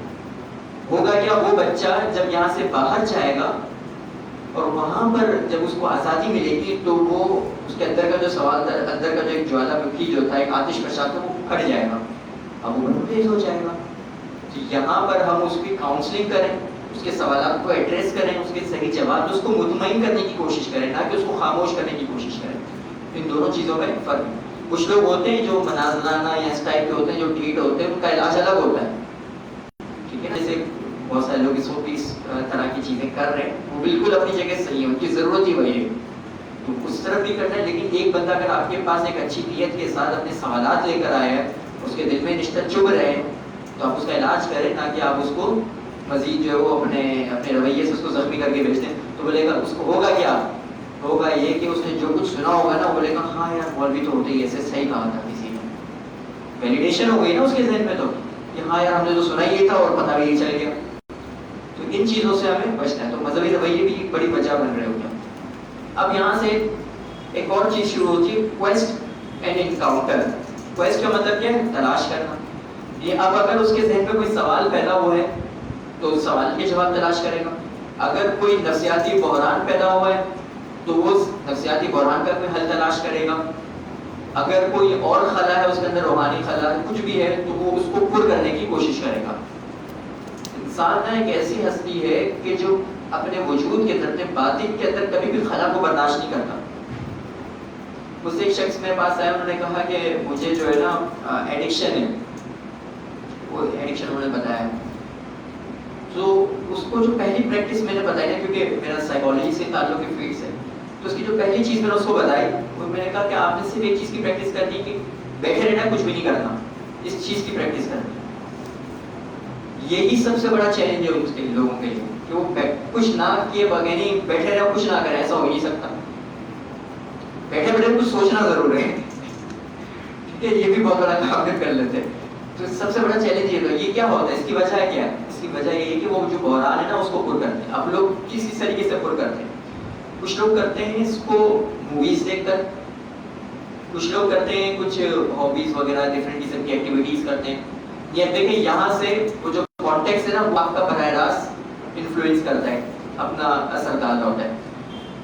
[SPEAKER 1] ہوگا کیا, وہ بچہ جب یہاں سے باہر جائے گا اور وہاں پر جب اس کو آزادی ملے گی تو وہ اس کے اندر کا جو سوال تھا, اندر کا جو ایک جوالا مکھی جو تھا, ایک آتش فشاں تھا, وہ پھٹ جائے گا, اب وہ تیز ہو جائے گا. تو یہاں پر ہم اس کی کاؤنسلنگ کریں, اس کے سوالات کو ایڈریس کریں, اس کے صحیح جواب, اس کو مطمئن کرنے کی کوشش کریں, نہ کہ اس کو خاموش کرنے کی کوشش کریں. ان دونوں چیزوں میں فرق ہے. کچھ لوگ ہوتے ہیں جو مناظرانہ یا اس ٹائپ کے ہوتے ہیں, جو ڈھیٹ ہوتے ہیں, ان کا علاج الگ ہوتا ہے. ٹھیک ہے نا, جیسے بہت سارے لوگ اس وقت اس طرح کی چیزیں کر رہے ہیں, وہ بالکل اپنی جگہ صحیح ہے, ان کی ضرورت ہی وہی ہے, تو اس طرف بھی کرنا ہے. لیکن ایک بندہ اگر آپ کے پاس ایک اچھی نیت کے ساتھ اپنے سوالات لے کر آیا ہے, اس کے دل میں رشتہ چبھ رہے ہیں, تو آپ اس کا علاج کریں, نہ کہ آپ اس کو مزید جو ہے وہ اپنے رویے سے اس کو زخمی کر کے بھیجتے ہیں. تو بولے گا, اس کو ہوگا کیا, ہوگا یہ کہ اس نے جو کچھ سنا ہوگا نا, بولے گا ہاں یار مولوی تو ہوتے ہی ایسے, صحیح کہا تھا کسی نے. ویلیڈیشن ہو گئی نا اس کے ذہن میں, تو کہ ہاں یار ہم نے تو سنا یہ تھا اور پتہ بھی نہیں چل گیا. تو ان چیزوں سے ہمیں بچنا ہے. تو مذہبی رویے بھی بڑی وجہ بن رہے ہوتے ہیں. اب یہاں سے ایک اور چیز شروع ہوتی ہے, کویسٹ اینڈ انکاؤنٹر. کویسٹ کا مطلب کیا ہے, تلاش کرنا. یہ اب اگر اس کے ذہن میں کوئی سوال پیدا ہوا ہے تو اس سوال کے جواب تلاش کرے گا. اگر کوئی نفسیاتی بحران پیدا ہوا ہے تو وہ نفسیاتی بحران کا کوئی حل تلاش کرے گا. اگر کوئی اور خلا ہے اس کے اندر, روحانی خلا ہے, کچھ بھی ہے, تو وہ اس کو پر کرنے کی کوشش کرے گا. انسان ایک ایسی ہستی ہے کہ جو اپنے وجود کے اندر, باطن کے اندر کبھی بھی خلا کو برداشت نہیں کرتا. مجھ سے ایک شخص میرے پاس آیا, انہوں نے کہا کہ مجھے جو ہے نا ایڈکشن ہے. وہ ایڈکشن انہوں نے بتایا. تو اس کو جو پہلی پریکٹس میں نے بتائی نا, کیونکہ میرا سائیکالوجی سے تعلق کی فیلڈ سے, تو اس کی جو پہلی چیز میں نے اس کو بتائی, وہ میں نے کہا کہ آپ نے صرف ایک چیز کی پریکٹس کرنی کہ بیٹھے رہنا, کچھ بھی نہیں کرنا. اس چیز کی پریکٹس کرنی. یہی سب سے بڑا چیلنج ہے اس کے لوگوں کے لیے, کہ وہ کچھ نہ کیے بغیر نہیں بیٹھے رہے, کچھ نہ کرے, ایسا ہو نہیں سکتا. بیٹھے بیٹھے کچھ سوچنا ضرور ہے, ٹھیک ہے, یہ بھی بہت بڑا کام کر لیتے. تو سب سے بڑا چیلنج یہ ہے. یہ کیا ہوتا ہے, اس کی وجہ کیا ہے؟ اس کی وجہ یہ ہے کہ وہ جو بحران ہے نا اس کو پر کرتے ہیں. اب لوگ کس طریقے سے پر کرتے ہیں؟ کچھ لوگ کرتے ہیں اس کو موویز دیکھ کر, کچھ لوگ کرتے ہیں کچھ ہابیز وغیرہ, ڈفرینٹ قسم کی ایکٹیویٹیز کرتے ہیں. یہ دیکھیں یہاں سے وہ جو کانٹیکس ہے نا, وہ آپ کا براہ راست انفلوئنس کرتا ہے, اپنا اثر ڈالتا ہوتا ہے.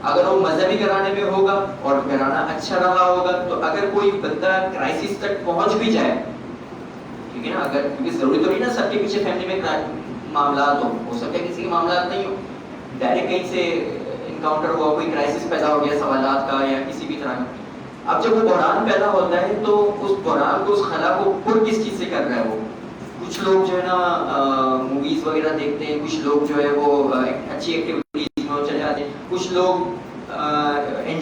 [SPEAKER 1] اگر وہ مذہبی گھرانے میں ہوگا اور گھرانہ اچھا رہا ہوگا, تو اگر کوئی بندہ کرائسس تک پہنچ بھی جائے, ٹھیک ہے نا, اگر کیونکہ ضروری تو نہیں نا سب کے پیچھے فیملی میں معاملات ہو سکتے ہیں, کسی کے معاملات نہیں ہو, ڈائریکٹ کہیں سے انکاؤنٹر ہوا, کوئی کرائسس پیدا ہو گیا سوالات کا یا کسی بھی طرح کا. اب جب وہ بحران پیدا ہوتا ہے تو اس بحران کو, اس خلا کو پر کس چیز سے کر رہا ہے وہ؟ کچھ لوگ جو ہے نا موویز وغیرہ دیکھتے ہیں, کچھ لوگ جو ہے وہ اچھی ایکٹیویٹیز میں چلے جاتے ہیں, کچھ لوگ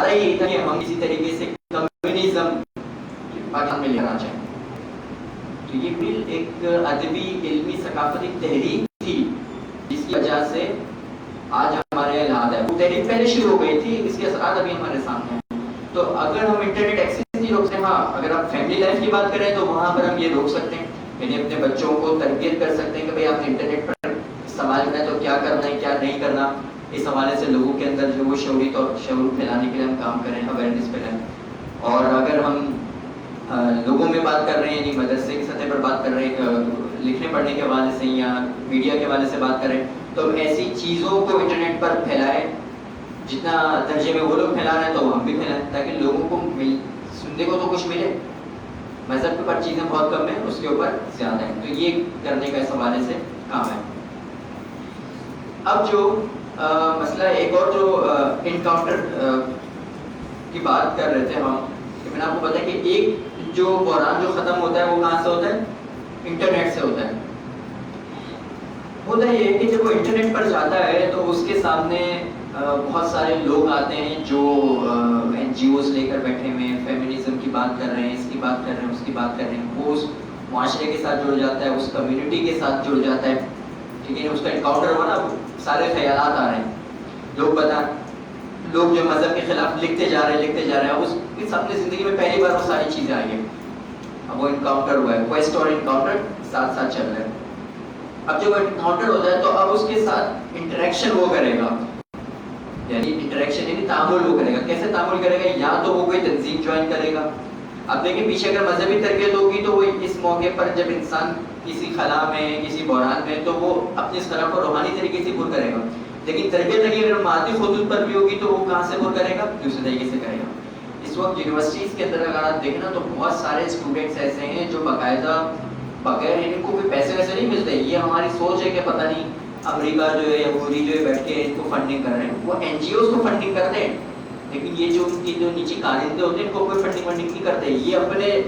[SPEAKER 1] ارادہ یہی تھا کہ ہم کسی طریقے سے کمیونزم پاکستان میں لے آنا چاہیں. تو یہ بھی ایک ادبی علمی ثقافتی تحریک تھی جس کی وجہ سے آج ہمارے حالات ہے. وہ تحریک پہلے شروع ہو گئی تھی, اس کے اثرات ابھی ہمارے سامنے ہیں. تو اگر ہم انٹرنیٹ ایکسیس نہیں روک سکتے, ہاں اگر آپ فیملی لائف کی بات کریں تو وہاں پر ہم یہ روک سکتے ہیں, یعنی اپنے بچوں کو تربیت کر سکتے ہیں کہ بھائی آپ نے انٹرنیٹ پر استعمال کرنا ہے تو کیا کرنا ہے کیا نہیں کرنا. اس حوالے سے لوگوں کے اندر جو وہ شعور پھیلانے کے لیے ہم کام کریں, اویئرنیس پھیلائیں. اور اگر ہم لوگوں میں بات کر رہے ہیں, یعنی مدرسے کی سطح پر بات کر رہے ہیں, لکھنے پڑھنے کے حوالے سے یا میڈیا کے حوالے سے بات کریں, تو ایسی چیزوں کو انٹرنیٹ پر پھیلائیں جتنا درجے میں وہ لوگ پھیلا رہے ہیں تو ہم بھی پھیلائیں, تاکہ لوگوں کو سننے کو تو کچھ ملے. مذہب کے اوپر چیزیں بہت کم ہیں, اس کے اوپر زیادہ ہیں. تو یہ کرنے کا اس حوالے سے کام ہے. اب جو مسئلہ ایک اور جو انکاؤنٹر کی بات کر رہے تھے ہم, کہ میں نے آپ کو بتایا کہ ایک جو بحران جو ختم ہوتا ہے وہ کہاں سے ہوتا ہے, انٹرنیٹ سے ہوتا ہے. ہوتا یہ ہے کہ جب وہ انٹرنیٹ پر جاتا ہے تو اس کے سامنے بہت سارے لوگ آتے ہیں جو NGOs لے کر بیٹھے ہوئے ہیں, فیمنزم کی بات کر رہے ہیں, اس کی بات کر رہے ہیں, اس کی بات کر رہے ہیں. وہ اس معاشرے کے ساتھ جڑ جاتا ہے, اس کمیونٹی کے ساتھ جڑ جاتا ہے. ٹھیک ہے, اس کا انکاؤنٹر ہوا نا, سارے خیالات آ رہے ہیں, لوگ جو مذہب کے خلاف لکھتے جا رہے ہیں, اس کی اپنی زندگی میں پہلی بار وہ ساری چیزیں آئی ہیں. اب وہ انکاؤنٹر ہوا ہے, کویسٹ اور انکاؤنٹر ساتھ ساتھ چل رہے ہیں. اب جب وہ انکاؤنٹر ہوتا ہے تو اب اس کے ساتھ انٹریکشن وہ کرے گا, یعنی انٹریکشن یعنی تعامل وہ کرے گا. کیسے تعامل کرے گا, یا تو وہ کوئی تنظیم جوائن کرے گا. اب دیکھیں پیچھے اگر مذہبی تربیت ہوگی تو وہ اس موقع پر جب انسان کسی خلا میں, کسی بحران میں, تو وہ اپنی اس خلا کو روحانی طریقے سے پور کرے گا. لیکن تربیت اگر مادی خطوط پر بھی ہوگی تو وہ کہاں سے پور کرے گا, دوسرے طریقے سے کرے گا. اس وقت یونیورسٹیز کے اندر اگر آپ دیکھیں نا تو بہت سارے اسٹوڈنٹس ایسے ہیں جو باقاعدہ بغیر ان کو کوئی پیسے ویسے نہیں ملتے. یہ ہماری سوچ ہے کہ پتہ نہیں امریکہ جو ہے یا مودی جو ہے بیٹھ کے ان کو فنڈنگ کر رہے ہیں. وہ NGOs کو فنڈنگ کرتے ہیں, لیکن یہ جو ان کی جو نیچے کارندے ہوتے ہیں ان کو کوئی فنڈنگ نہیں کرتے. یہ اپنے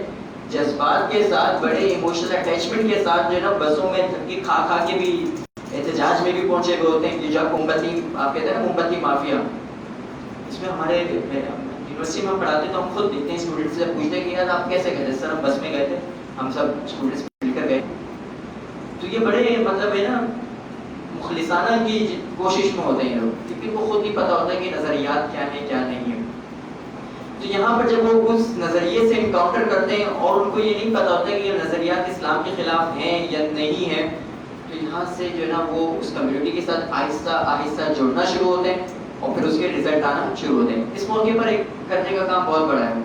[SPEAKER 1] جذبات کے ساتھ, بڑے ایموشنل اٹیچمنٹ کے ساتھ جو ہے نا بسوں میں تھکی کھا کے بھی احتجاج میں بھی پہنچے ہوئے ہوتے ہیں. یہ جو آپ موم بتی آپ کہتے ہیں نا, موم بتی مافیا, اس میں ہمارے یونیورسٹی میں ہم پڑھاتے ہیں تو ہم خود دیکھتے ہیں اسٹوڈنٹ سے پوچھتے ہیں کہ یار آپ کیسے گئے تھے. سر ہم بس میں گئے تھے, ہم سب اسٹوڈنٹس مل کر گئے. تو یہ بڑے مطلب ہے نا مخلصانہ کی کوشش میں ہوتے ہیں لوگ, کیونکہ وہ خود نہیں پتہ ہوتا ہے کہ نظریات کیا ہیں کیا نہیں ہے. تو یہاں پر جب وہ اس نظریے سے انکاؤنٹر کرتے ہیں اور ان کو یہ نہیں پتہ ہوتا ہے کہ یہ نظریات اسلام کے خلاف ہیں یا نہیں ہیں, تو یہاں سے جو ہے نا وہ اس کمیونٹی کے ساتھ آہستہ آہستہ جڑنا شروع ہوتے ہیں اور پھر اس کے رزلٹ آنا شروع ہوتے ہیں. اس موقع پر ایک کرنے کا کام بہت بڑا ہے,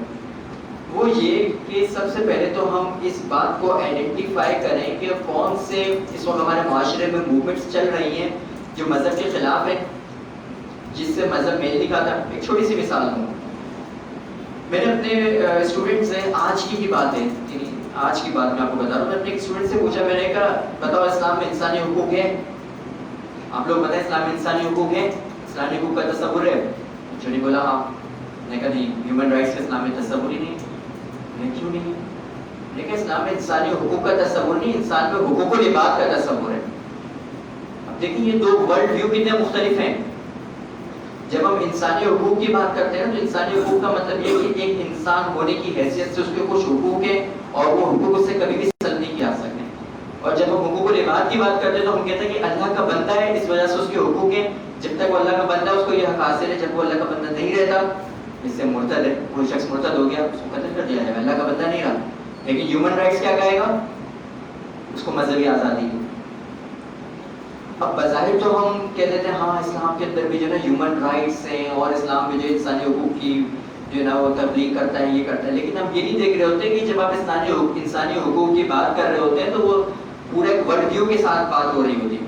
[SPEAKER 1] وہ یہ کہ سب سے پہلے تو ہم اس بات کو آئیڈینٹیفائی کریں کہ کون سے اس وقت ہمارے معاشرے میں موومنٹس چل رہی ہیں جو مذہب کے خلاف ہیں, جس سے مذہب میل نہیں کھاتا. ایک چھوٹی سی مثال دوں, میں نے اپنے اسٹوڈنٹ سے آج کی ہی بات ہے, یعنی آج کی بات میں آپ کو بتا رہا ہوں. میں اپنے ایک اسٹوڈنٹ سے پوچھا, میں نے کہا بتاؤ اسلام میں انسانی حقوق ہیں؟ آپ لوگ بتائیں اسلام میں انسانی حقوق ہیں, اسلامی حقوق کا تصور ہے؟ جو نہیں بولا ہاں. میں نے کہا نہیں, ہیومن رائٹس کا اسلام میں تصور ہی نہیں. کیوں نہیں؟ لیکن اسلام میں انسانی حقوق کا تصور نہیں, انسان میں حقوق و لباس کا تصور ہے. اب دیکھیں یہ دو ورلڈ ویو کتنے مختلف ہیں. جب ہم انسانی حقوق کی بات کرتے ہیں تو انسانی حقوق کا مطلب یہ کہ ایک انسان ہونے کی حیثیت سے اس کے کچھ حقوق ہیں اور وہ حقوق اس سے کبھی بھی سلب نہیں کیا سکتے. اور جب ہم حقوق العباد کی بات کرتے ہیں تو ہم کہتے ہیں کہ اللہ کا بندہ ہے, اس وجہ سے اس کے حقوق ہیں. جب تک وہ اللہ کا بندہ ہے اس کو یہ حق حاصل ہے, جب وہ اللہ کا بندہ نہیں رہتا, اس سے مرتد ہے, کوئی شخص مرتد ہو گیا اس کو قتل کر دیا جائے گا, اللہ کا بندہ نہیں رہا. لیکن ہیومن رائٹس کیا کہے گا, اس کو مذہبی آزادی. اب بظاہر تو ہم کہہ دیتے ہیں ہاں اسلام کے اندر بھی جو ہے نا ہیومن رائٹس ہیں اور اسلام میں جو انسانی حقوق کی جو ہے نا وہ تبلیغ کرتا ہے, یہ کرتا ہے. لیکن ہم یہ نہیں دیکھ رہے ہوتے کہ جب آپ انسانی حقوق کی بات کر رہے ہوتے ہیں تو وہ پورے ورلڈ ویو کے ساتھ بات ہو رہی ہوتی ہے.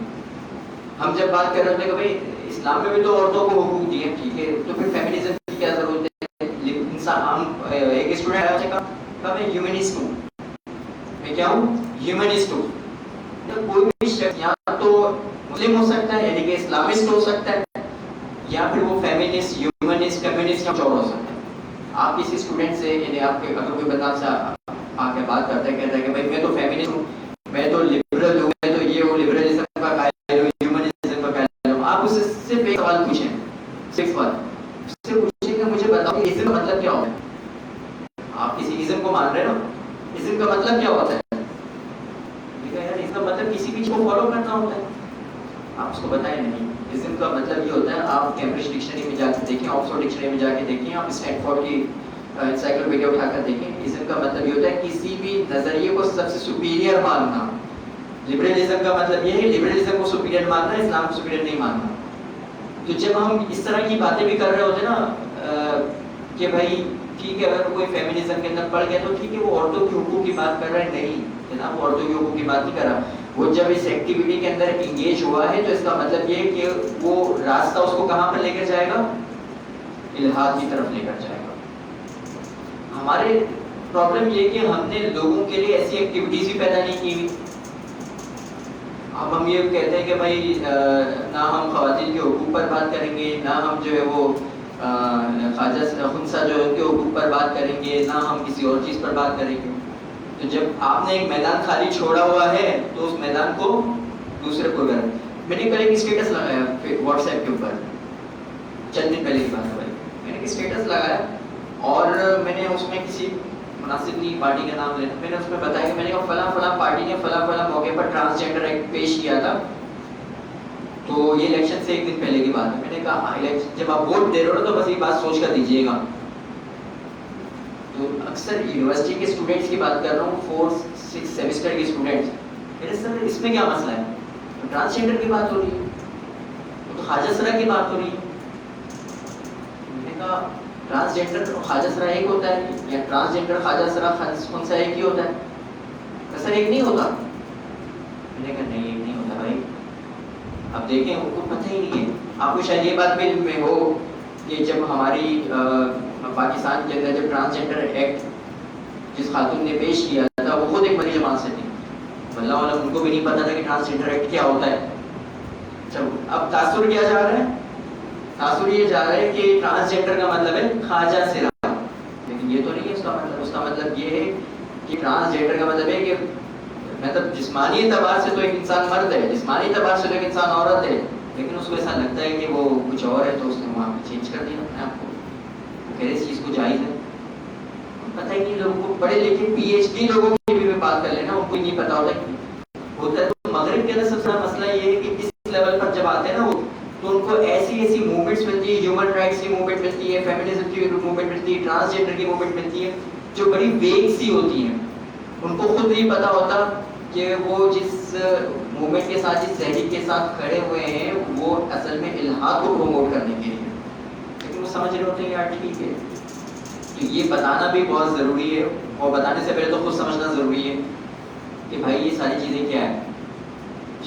[SPEAKER 1] ہم جب بات کر رہے ہوتے ہیں کہ بھائی اسلام میں بھی تو عورتوں کو حقوق دیے, ٹھیک ہے, تو پھر فیمنزم کی کیا ضرورت ہے. انسان ہم ایک اسٹوڈنٹ ہے کہا میں ہیومنسٹ ہوں. میں کیا ہوں, ہیومنسٹ ہوں. کوئی بھی شخص یا تو مسلم ہو سکتا ہے یعنی کہ اسلامسٹ ہو سکتا ہے, یا پھر وہ فیمنسٹ, ہیومنسٹ, کمیونسٹ یا چور ہو سکتا ہے. آپ کسی اسٹوڈنٹ سے یعنی آپ کے اگر کوئی بندہ سے آ کے بات کرتا ہے, کہتا ہے کہ بھائی میں تو فیمنسٹ ہوں, میں تو لبرل ہوں, میں تو یہ ہوں, لبرلزم کا قائل ہوں, ہیومنزم کا قائل ہوں. آپ اس سے صرف ایک سوال پوچھیں, صرف سوال اس سے پوچھیں کہ مجھے بتاؤ کسی ازم کو مان رہے نا. ازم کا مطلب کیا ہوتا ہے؟ یار اس کا مطلب کسی بھی چیز کو فالو کرنا ہوتا ہے. آپ اس کو بتائیں نہیں. ازم کا مطلب یہ ہوتا ہے, آپ کیمبرج ڈکشنری میں جا کے دیکھیں, آکسفورڈ ڈکشنری میں جا کے دیکھیں, آپ اسٹینفورڈ کی انسائکلوپیڈیا اٹھا کر دیکھیں. ازم کا مطلب یہ ہوتا ہے کسی بھی نظریے کو سب سے سپیریئر ماننا. لبرلزم کا مطلب یہ ہے لبرلزم کو سپیریئر ماننا, اسلام کو سپیریئر نہیں ماننا. تو جب ہم اس طرح کی باتیں بھی کر رہے ہوتے ہیں نا کہ بھائی ٹھیک ہے اگر کوئی فیمنزم کے اندر پڑ گیا تو ٹھیک ہے وہ عورتوں کے حقوق کی بات کر رہا ہے, نہیں جناب وہ عورتوں کے حقوق کی بات نہیں کر رہا. وہ جب اس ایکٹیویٹی کے اندر انگیج ہوا ہے تو اس کا مطلب یہ ہے کہ وہ راستہ اس کو کہاں پر لے کر جائے گا, الحاد کی طرف لے کر جائے گا. ہمارے پرابلم یہ کہ ہم نے لوگوں کے لیے ایسی ایکٹیویٹیز بھی پیدا نہیں کی ہوئی. اب ہم یہ کہتے ہیں کہ بھائی نہ ہم خواتین کے حقوق پر بات کریں گے, نہ ہم جو ہے وہ خواجہ خنسا جو ہے ان کے حقوق پر بات کریں گے, نہ ہم کسی اور چیز پر بات کریں گے. تو جب آپ نے ایک میدان خالی چھوڑا ہوا ہے تو اس میدان کو دوسرے کو کریں. میں نے پہلے ایک اسٹیٹس لگایا واٹس ایپ کے اوپر, چند دن پہلے کی بات ہے بھائی, میں نے ایک اسٹیٹس لگایا اور میں نے اس میں کسی مناسب نہیں پارٹی کا نام لینا, میں نے اس میں بتایا کہ میں نے کہا فلاں فلاں پارٹی نے فلاں فلاں موقع پر ٹرانسجینڈر ایکٹ پیش کیا تھا. تو یہ الیکشن سے ایک دن پہلے کی بات ہے. میں نے کہا جب آپ ووٹ دے رہے ہو تو بس یہ بات سوچ کر دیجیے گا. تو اکثر یونیورسٹی کے اسٹوڈنٹس کی بات کر رہا ہوں, 4-6 سیمسٹر کے اسٹوڈنٹس, میرے سر اس میں کیا مسئلہ ہے؟ ٹرانسجینڈر کی بات ہو رہی ہے, تو خواجہ سرا کی بات ہو رہی ہے. میں نے کہا ٹرانسجینڈر خواجہ سرا ایک ہوتا ہے یا ٹرانسجینڈر خواجہ سرا خنسا ایک ہی ہوتا ہے؟ سر ایک نہیں ہوتا. میں نے کہا نہیں ایک نہیں ہوتا بھائی. اب دیکھیں ان کو پتہ ہی نہیں ہے. آپ کو شاید یہ بات بھی علم میں ہو کہ جب ہماری پاکستان کے اندر جب ٹرانسجینڈر ایکٹ جس خاتون نے پیش کیا تھا وہ خود ایک بڑی جماعت سے تھی, اللہ عالم ان کو بھی نہیں پتا تھا کہ ٹرانسجینڈر ایکٹ کیا ہوتا ہے. اب تاثر کیا جا رہا ہے؟ تاثر یہ جا رہا ہے کہ ٹرانسجینڈر کا مطلب ہے خواجہ سرا, لیکن یہ تو نہیں ہے اس کا مطلب. اس کا مطلب یہ ہے کہ ٹرانسجینڈر کا مطلب ہے کہ مطلب جسمانی اعتبار سے تو ایک انسان مرد ہے, جسمانی اعتبار سے تو ایک انسان عورت ہے, لیکن اس کو ایسا لگتا ہے کہ وہ کچھ اور ہے تو اس نے وہاں پہ چینج کر دیا اپنے آپ کو. پھر اس چیز کو جائز ہے. پتہ ہی نہیں لوگوں کو, پڑھے لکھے پی ایچ ڈی لوگوں کی بھی بات کر لینا, ان کو نہیں پتا ہوتا ہے. تو مغرب کے اندر سب سے بڑا مسئلہ یہ ہے کہ اس لیول پر جب آتے ہیں نا وہ, تو ان کو ایسی ایسی موومنٹس ملتی ہے, ہیومن رائٹس کی موومنٹ ملتی ہے, فیمنزم کی موومنٹ ملتی ہے, ٹرانسجینڈر کی موومنٹ ملتی ہے, جو بڑی ویگ سی ہوتی ہیں. ان کو خود نہیں پتا ہوتا کہ وہ جس موومنٹ کے ساتھ, جس تحریک کے ساتھ کھڑے ہوئے ہیں وہ اصل میں الحاد کو پروموٹ کرنے کے لیے, لیکن وہ سمجھ رہے ہوتے ہیں یار ٹھیک ہے. تو یہ بتانا بھی بہت ضروری ہے, اور بتانے سے پہلے تو خود سمجھنا ضروری ہے کہ بھائی یہ ساری چیزیں کیا ہیں,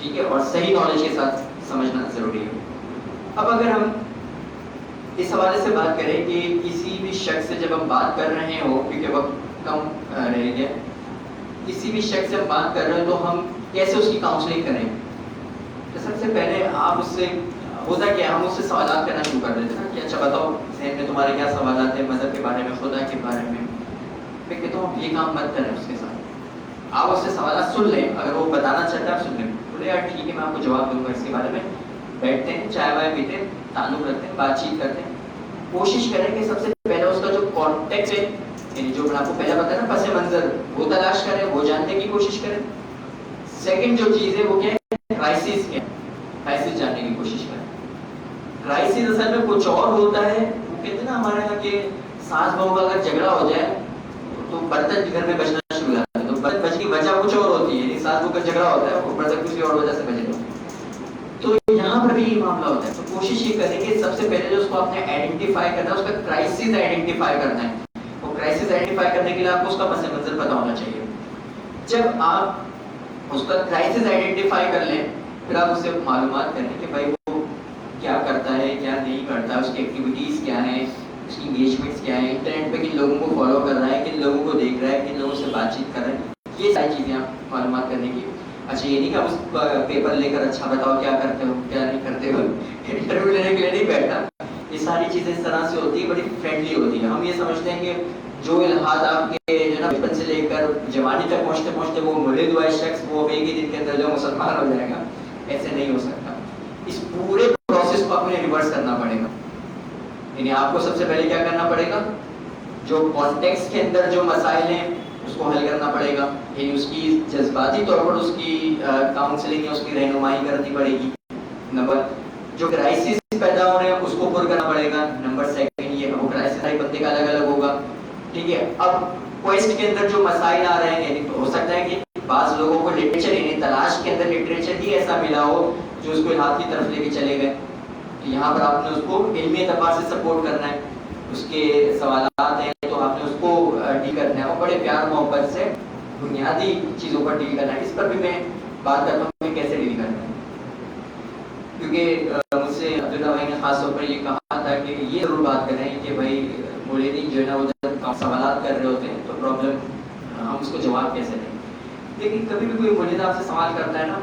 [SPEAKER 1] ٹھیک ہے, اور صحیح نالج کے ساتھ سمجھنا ضروری ہے. اب اگر ہم اس حوالے سے بات کریں کہ کسی بھی شخص سے جب ہم بات کر رہے ہو, کیونکہ وقت کم رہ گیا, کسی بھی شخص سے ہم بات کر رہے ہیں تو ہم کیسے اس کی کاؤنسلنگ کریں؟ تو سب سے پہلے آپ اس سے, ہوتا کیا ہم اس سے سوالات کرنا شروع کر دیتے ہیں کہ اچھا بتاؤ ذہن میں تمہارے کیا سوالات ہیں, مذہب کے بارے میں, خدا کے بارے میں. میں کہتا ہوں یہ کام مت کریں اس کے ساتھ. آپ اس سے سوالات سن لیں, اگر وہ بتانا چاہتا ہے آپ سن لیں, بولے یار ٹھیک ہے میں آپ کو جواب دوں گا اس کے بارے میں. بیٹھتے ہیں, چائے وائے پیتے ہیں, تعلق رکھتے ہیں, بات چیت کرتے ہیں. کوشش کریں کہ سب سے پہلے اس کا جو کانٹیکٹ ہے, یعنی جو میں آپ کو پہلے بتایا نا پس منظر, وہ تلاش کریں, وہ جاننے کی کوشش کریں. سیکنڈ جو چیز ہے وہ کیا ہے, کرائسس کیا ہے, کرائسس جاننے کی کوشش کریں. کرائسس اصل میں کچھ اور ہوتا ہے. وہ کہتے ہیں نا ہمارے یہاں کہ ساس بہو کا اگر جھگڑا ہو جائے تو برتن گھر میں بچنا شروع ہو جاتا ہے. تو برتن بچ کی وجہ کچھ اور ہوتی ہے, ساس بہو کا جھگڑا ہوتا ہے, وہ برتن کسی اور وجہ سے بچے گا. تو یہاں پر بھی یہ معاملہ ہوتا ہے. تو کوشش یہ کریں کہ سب سے پہلے جو اس کو آپ نے آئیڈینٹیفائی کرنا ہے, اس کا کرائسس آئیڈینٹیفائی کرنا ہے. وہ کرائسس آئیڈینٹیفائی کرنے کے لیے آپ کو اس کا پس منظر پتہ ہونا چاہیے. جب آپ اس کا کرائسس آئیڈینٹیفائی کر لیں, پھر آپ اس سے معلومات کریں کہ بھائی وہ کیا کرتا ہے, کیا نہیں کرتا, اس کی ایکٹیویٹیز کیا ہیں, اس کی انگیجمنٹس کیا ہیں, انٹرنیٹ پہ کن لوگوں کو فالو کر رہا ہے, کن لوگوں کو دیکھ رہا ہے, کن لوگوں سے بات چیت کر رہا ہے. یہ ساری چیزیں آپ معلومات کرنے کی. اچھا یہ نہیں کہ آپ اس پیپر لے کر اچھا بتاؤ کیا کرتے ہو کیا نہیں کرتے ہو, انٹرویو لینے کے لیے نہیں بیٹھا. یہ ساری چیزیں اس طرح سے ہوتی ہے, بڑی فرینڈلی ہوتی ہے. ہم یہ سمجھتے ہیں کہ جو الحاد آپ کے جو نا بچپن سے لے کر جوانی تک پہنچتے پہنچتے وہ مرید ہوا شخص وہ ایک ہی دن کے اندر جو مسلمان ہو جائے گا, ایسے نہیں ہو سکتا. اس پورے پروسیس کو آپ نے ریورس کرنا پڑے گا. یعنی آپ کو سب سے پہلے کیا کرنا پڑے گا, جو کانٹیکس کے اندر جو مسائل ہیں اس کو حل کرنا پڑے گا، یعنی اس کی جذباتی طور پر اس کی کاؤنسلنگ یا اس کی رہنمائی کرنی پڑے گی۔ نمبر جو کرائسس پیدا ہو رہے ہیں اس کو پر کرنا پڑے گا۔ نمبر سیکنڈ یہ وہ کرائسس ہر بندے کا الگ الگ ہوگا، ٹھیک ہے۔ اب کویسٹ کے اندر جو مسائل آ رہے ہیں، یعنی ہو سکتا ہے کہ بعض لوگوں کو لٹریچر یعنی تلاش کے اندر لٹریچر ہی ایسا ملا ہو جو اس کو الحاد کی طرف لے کے چلے گئے، یہاں پر آپ نے اس کو علمی اعتبار سے سپورٹ کرنا ہے، اس کے سوالات ہیں تو آپ نے اس کو ڈیل کرنا ہے اور بڑے پیار محبت سے بنیادی چیزوں پر ڈیل کرنا ہے۔ اس پر بھی میں بات کرتا ہوں کہ کیسے ڈیل کرنا ہے، کیونکہ مجھ سے عبداللہ بھائی نے خاص طور پر یہ کہا تھا کہ یہ ضرور بات کریں کہ بھائی مولدین جو ہے نا وہ جب سوالات کر رہے ہوتے ہیں تو پرابلم ہم اس کو جواب کیسے دیں۔ لیکن کبھی بھی کوئی مولد آپ سے سوال کرتا ہے نا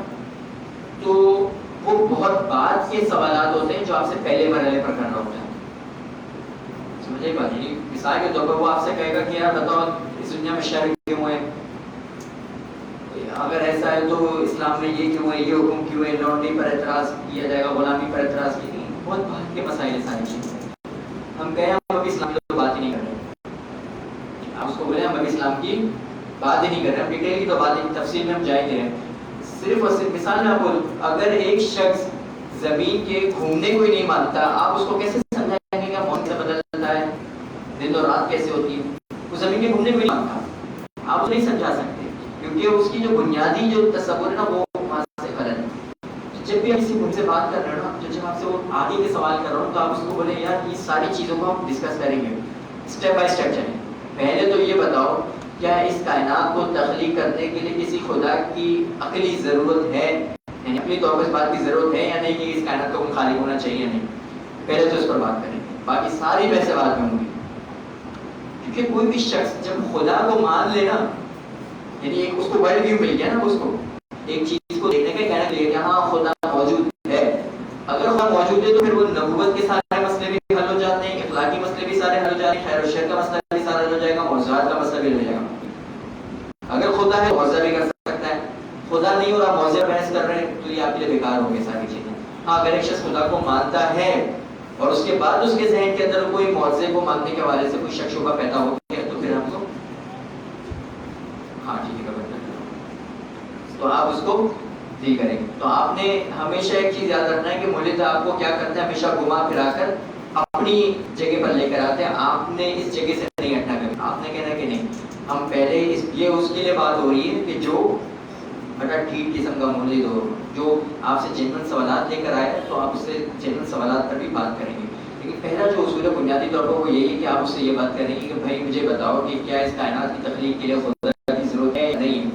[SPEAKER 1] تو وہ بہت بعد کے سوالات ہوتے ہیں جو آپ سے پہلے مرحلے پر کرنا ہوتا ہے، سمجھے بات؟ یعنی مثال کے طور پر وہ آپ سے کہے گا کہ یار بتاؤ اس دنیا میں شر کیوں ہے، اگر ایسا ہے تو اسلام میں یہ کیوں ہے، یہ حکم کیوں ہے، لونڈی پر اعتراض کیا جائے گا، غلامی پر اعتراض کی نہیں، بہت بعد کے مسائل ہیں ساری چیزیں۔ ہم کہیں ہم ابھی اسلام کی بات ہی نہیں کر رہے، آپ اس کو بولیں ہم ابھی اسلام کی بات ہی نہیں کر رہے، ہم ڈیٹیل کی تو بات ہے، تفصیل میں ہم جائیں گے۔ صرف اور صرف مثال میں آپ بولوں، اگر ایک شخص زمین کے گھومنے کو ہی نہیں مانتا، آپ اس کو کیسے سمجھائیں گے کہ موسم سے بدلتا ہے، دن اور رات کیسے ہوتی ہے؟ وہ زمین کے گھومنے کو ہی نہیں مانتا، آپ اسے نہیں سمجھا سکتے، کیونکہ اس کی جو بنیادی جو تصور ہے نا وہ وہاں سے خلل ہے۔ جب بھی کسی مجھ سے بات کر رہے ہو نا، تو جب آپ سے وہ آگے کے سوال کر رہا ہوں تو آپ اس کو بولیں یار یہ ساری چیزوں کو ہم ڈسکس کریں گے، اسٹیپ بائی اسٹیپ چلیں۔ پہلے تو یہ بتاؤ کیا اس کائنات کو تخلیق کرنے کے لیے کسی خدا کی عقلی ضرورت ہے، یعنی عقلی طور پر اس بات کی ضرورت ہے یا نہیں کہ اس کائنات کو خالق ہونا چاہیے یا نہیں؟ پہلے تو اس پر بات کریں گے، باقی ساری ویسے بات میں ہوں گی، کیونکہ کوئی بھی شخص جب خدا کو مان لے نا، یعنی ایک اس کو ورلڈ ویو مل گیا نا، اس کو ایک چیز کو دیکھنے کا کہنا لے کہ ہاں خدا موجود ہے، اگر خدا موجود ہے تو پھر وہ نبوت کے سارے مسئلے بھی حل ہو جاتے ہیں، اخلاقی مسئلے بھی سارے حل ہو جاتے ہیں، خیر و شر کا مسئلہ بھی سارا حل ہو جائے گا، موضوعات کا مسئلہ بھی حل ہو جائے گا۔ اگر خدا ہے موضوع بھی کر سکتا ہے، خدا نہیں اور آپ موضوع بحث کر رہے ہیں تو یہ آپ کے لیے بیکار ہو گئی ساری چیزیں۔ ہاں اگر ایک شخص خدا کو مانتا ہے اور اس کے بعد اس کے ذہن کے اندر کوئی موضوع کو ماننے کے حوالے سے کوئی شک شبہ پیدا ہو گیا تو پھر ہم کو ہاں ٹھیک ہے تو آپ اس کو ڈیل کریں گے۔ تو آپ نے ہمیشہ ایک چیز یاد رکھنا ہے کہ مولد آپ کو کیا کرتے ہیں، ہمیشہ گھما پھرا کر اپنی جگہ پر لے کر آتے ہیں، آپ نے اس جگہ سے نہیں ہٹنا کبھی، آپ نے کہنا کہ نہیں ہم پہلے یہ اس کے لیے بات ہو رہی ہے کہ جو بڑا ٹھیک قسم کا مولد ہو، جو آپ سے جنون سوالات لے کر آئے تو آپ اس سے جنون سوالات پر بھی بات کریں گے۔ لیکن پہلا جو اصول ہے بنیادی طور پر وہ یہی ہے کہ آپ اس سے یہ بات کریں گے کہ بھائی مجھے بتاؤ کہ کیا اس کائنات کی تخلیق کے لیے خدا کی ضرورت ہے یا نہیں،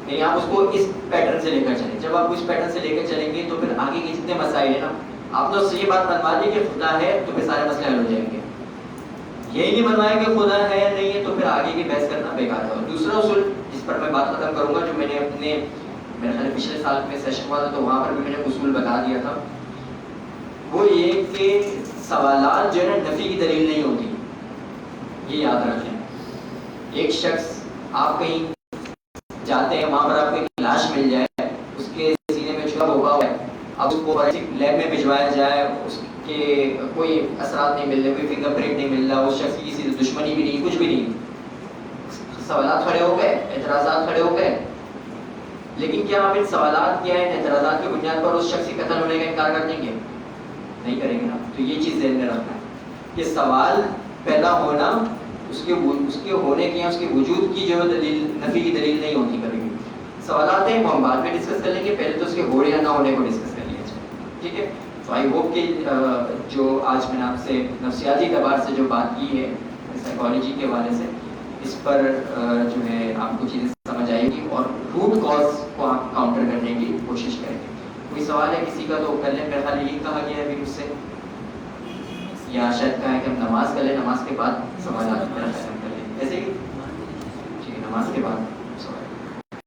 [SPEAKER 1] یعنی آپ اس کو اس پیٹرن سے لے کر چلیں۔ جب آپ اس پیٹرن سے لے کر چلیں گے تو پھر آگے کے جتنے مسائل ہیں نا، آپ نے اس سے یہ بات بنوا دی کہ خدا ہے تو پھر سارے مسئلے حل ہو جائیں گے۔ یہی نہیں بنوایا کہ خدا ہے یا نہیں ہے تو پھر آگے کی بحث کرنا بیکار ہے۔ اور دوسرا اصول جس پر میں بات ختم کروں گا، جو میں نے اپنے میرے خیال پچھلے سال میں سیشن ہوا تھا تو وہاں پر بھی میں نے اصول بتا دیا تھا، وہ یہ کہ سوالات جو ہے نا نفی کی دلیل نہیں ہوتی، یہ یاد رکھیں۔ ایک شخص آپ کہیں جاتے ہیں، وہاں پر آپ کو ایک لاش مل جائے، اس کے سینے میں چھلا ہوگا ہے، اب اس کو فورینسک لیب میں بھجوایا جائے، اس کے کوئی اثرات نہیں مل رہے، کوئی فنگر پرنٹ نہیں مل رہا، اس شخص کی کسی سے دشمنی بھی نہیں، کچھ بھی نہیں، سوالات کھڑے ہو گئے، اعتراضات کھڑے ہو گئے، لیکن کیا آپ ان سوالات کیا ان اعتراضات کی بنیاد پر اس شخص کے قتل ہونے کا انکار کر دیں گے؟ نہیں کریں گے نا۔ تو یہ چیز ذہن میں رکھنا ہے کہ سوال پیدا ہونا اس کے ہونے کی یا اس کے وجود کی جو دلیل نفی کی دلیل نہیں ہوتی کبھی بھی۔ سوالات ہیں وہ ہم بعد میں ڈسکس کر لیں گے، پہلے تو اس کے ہونے یا نہ ہونے کو ڈسکس کر لیا جائے، ٹھیک ہے۔ تو آئی ہوپ کہ جو آج میں نے آپ سے نفسیاتی اعتبار سے جو بات کی ہے سائیکالوجی کے حوالے سے، اس پر جو ہے آپ کو چیزیں سمجھ آئے گی اور روٹ کاز کو آپ کاؤنٹر کرنے کی کوشش کریں گے۔ کوئی سوال ہے کسی کا تو کر لیں، میرا خیال یہی کہا گیا ہے ابھی مجھ سے، یا شاید کہا ہے کہ ہم نماز کر لیں، نماز کے بعد سوالات میرا خیال کر لیں، ایسے ہی ٹھیک ہے، نماز کے بعد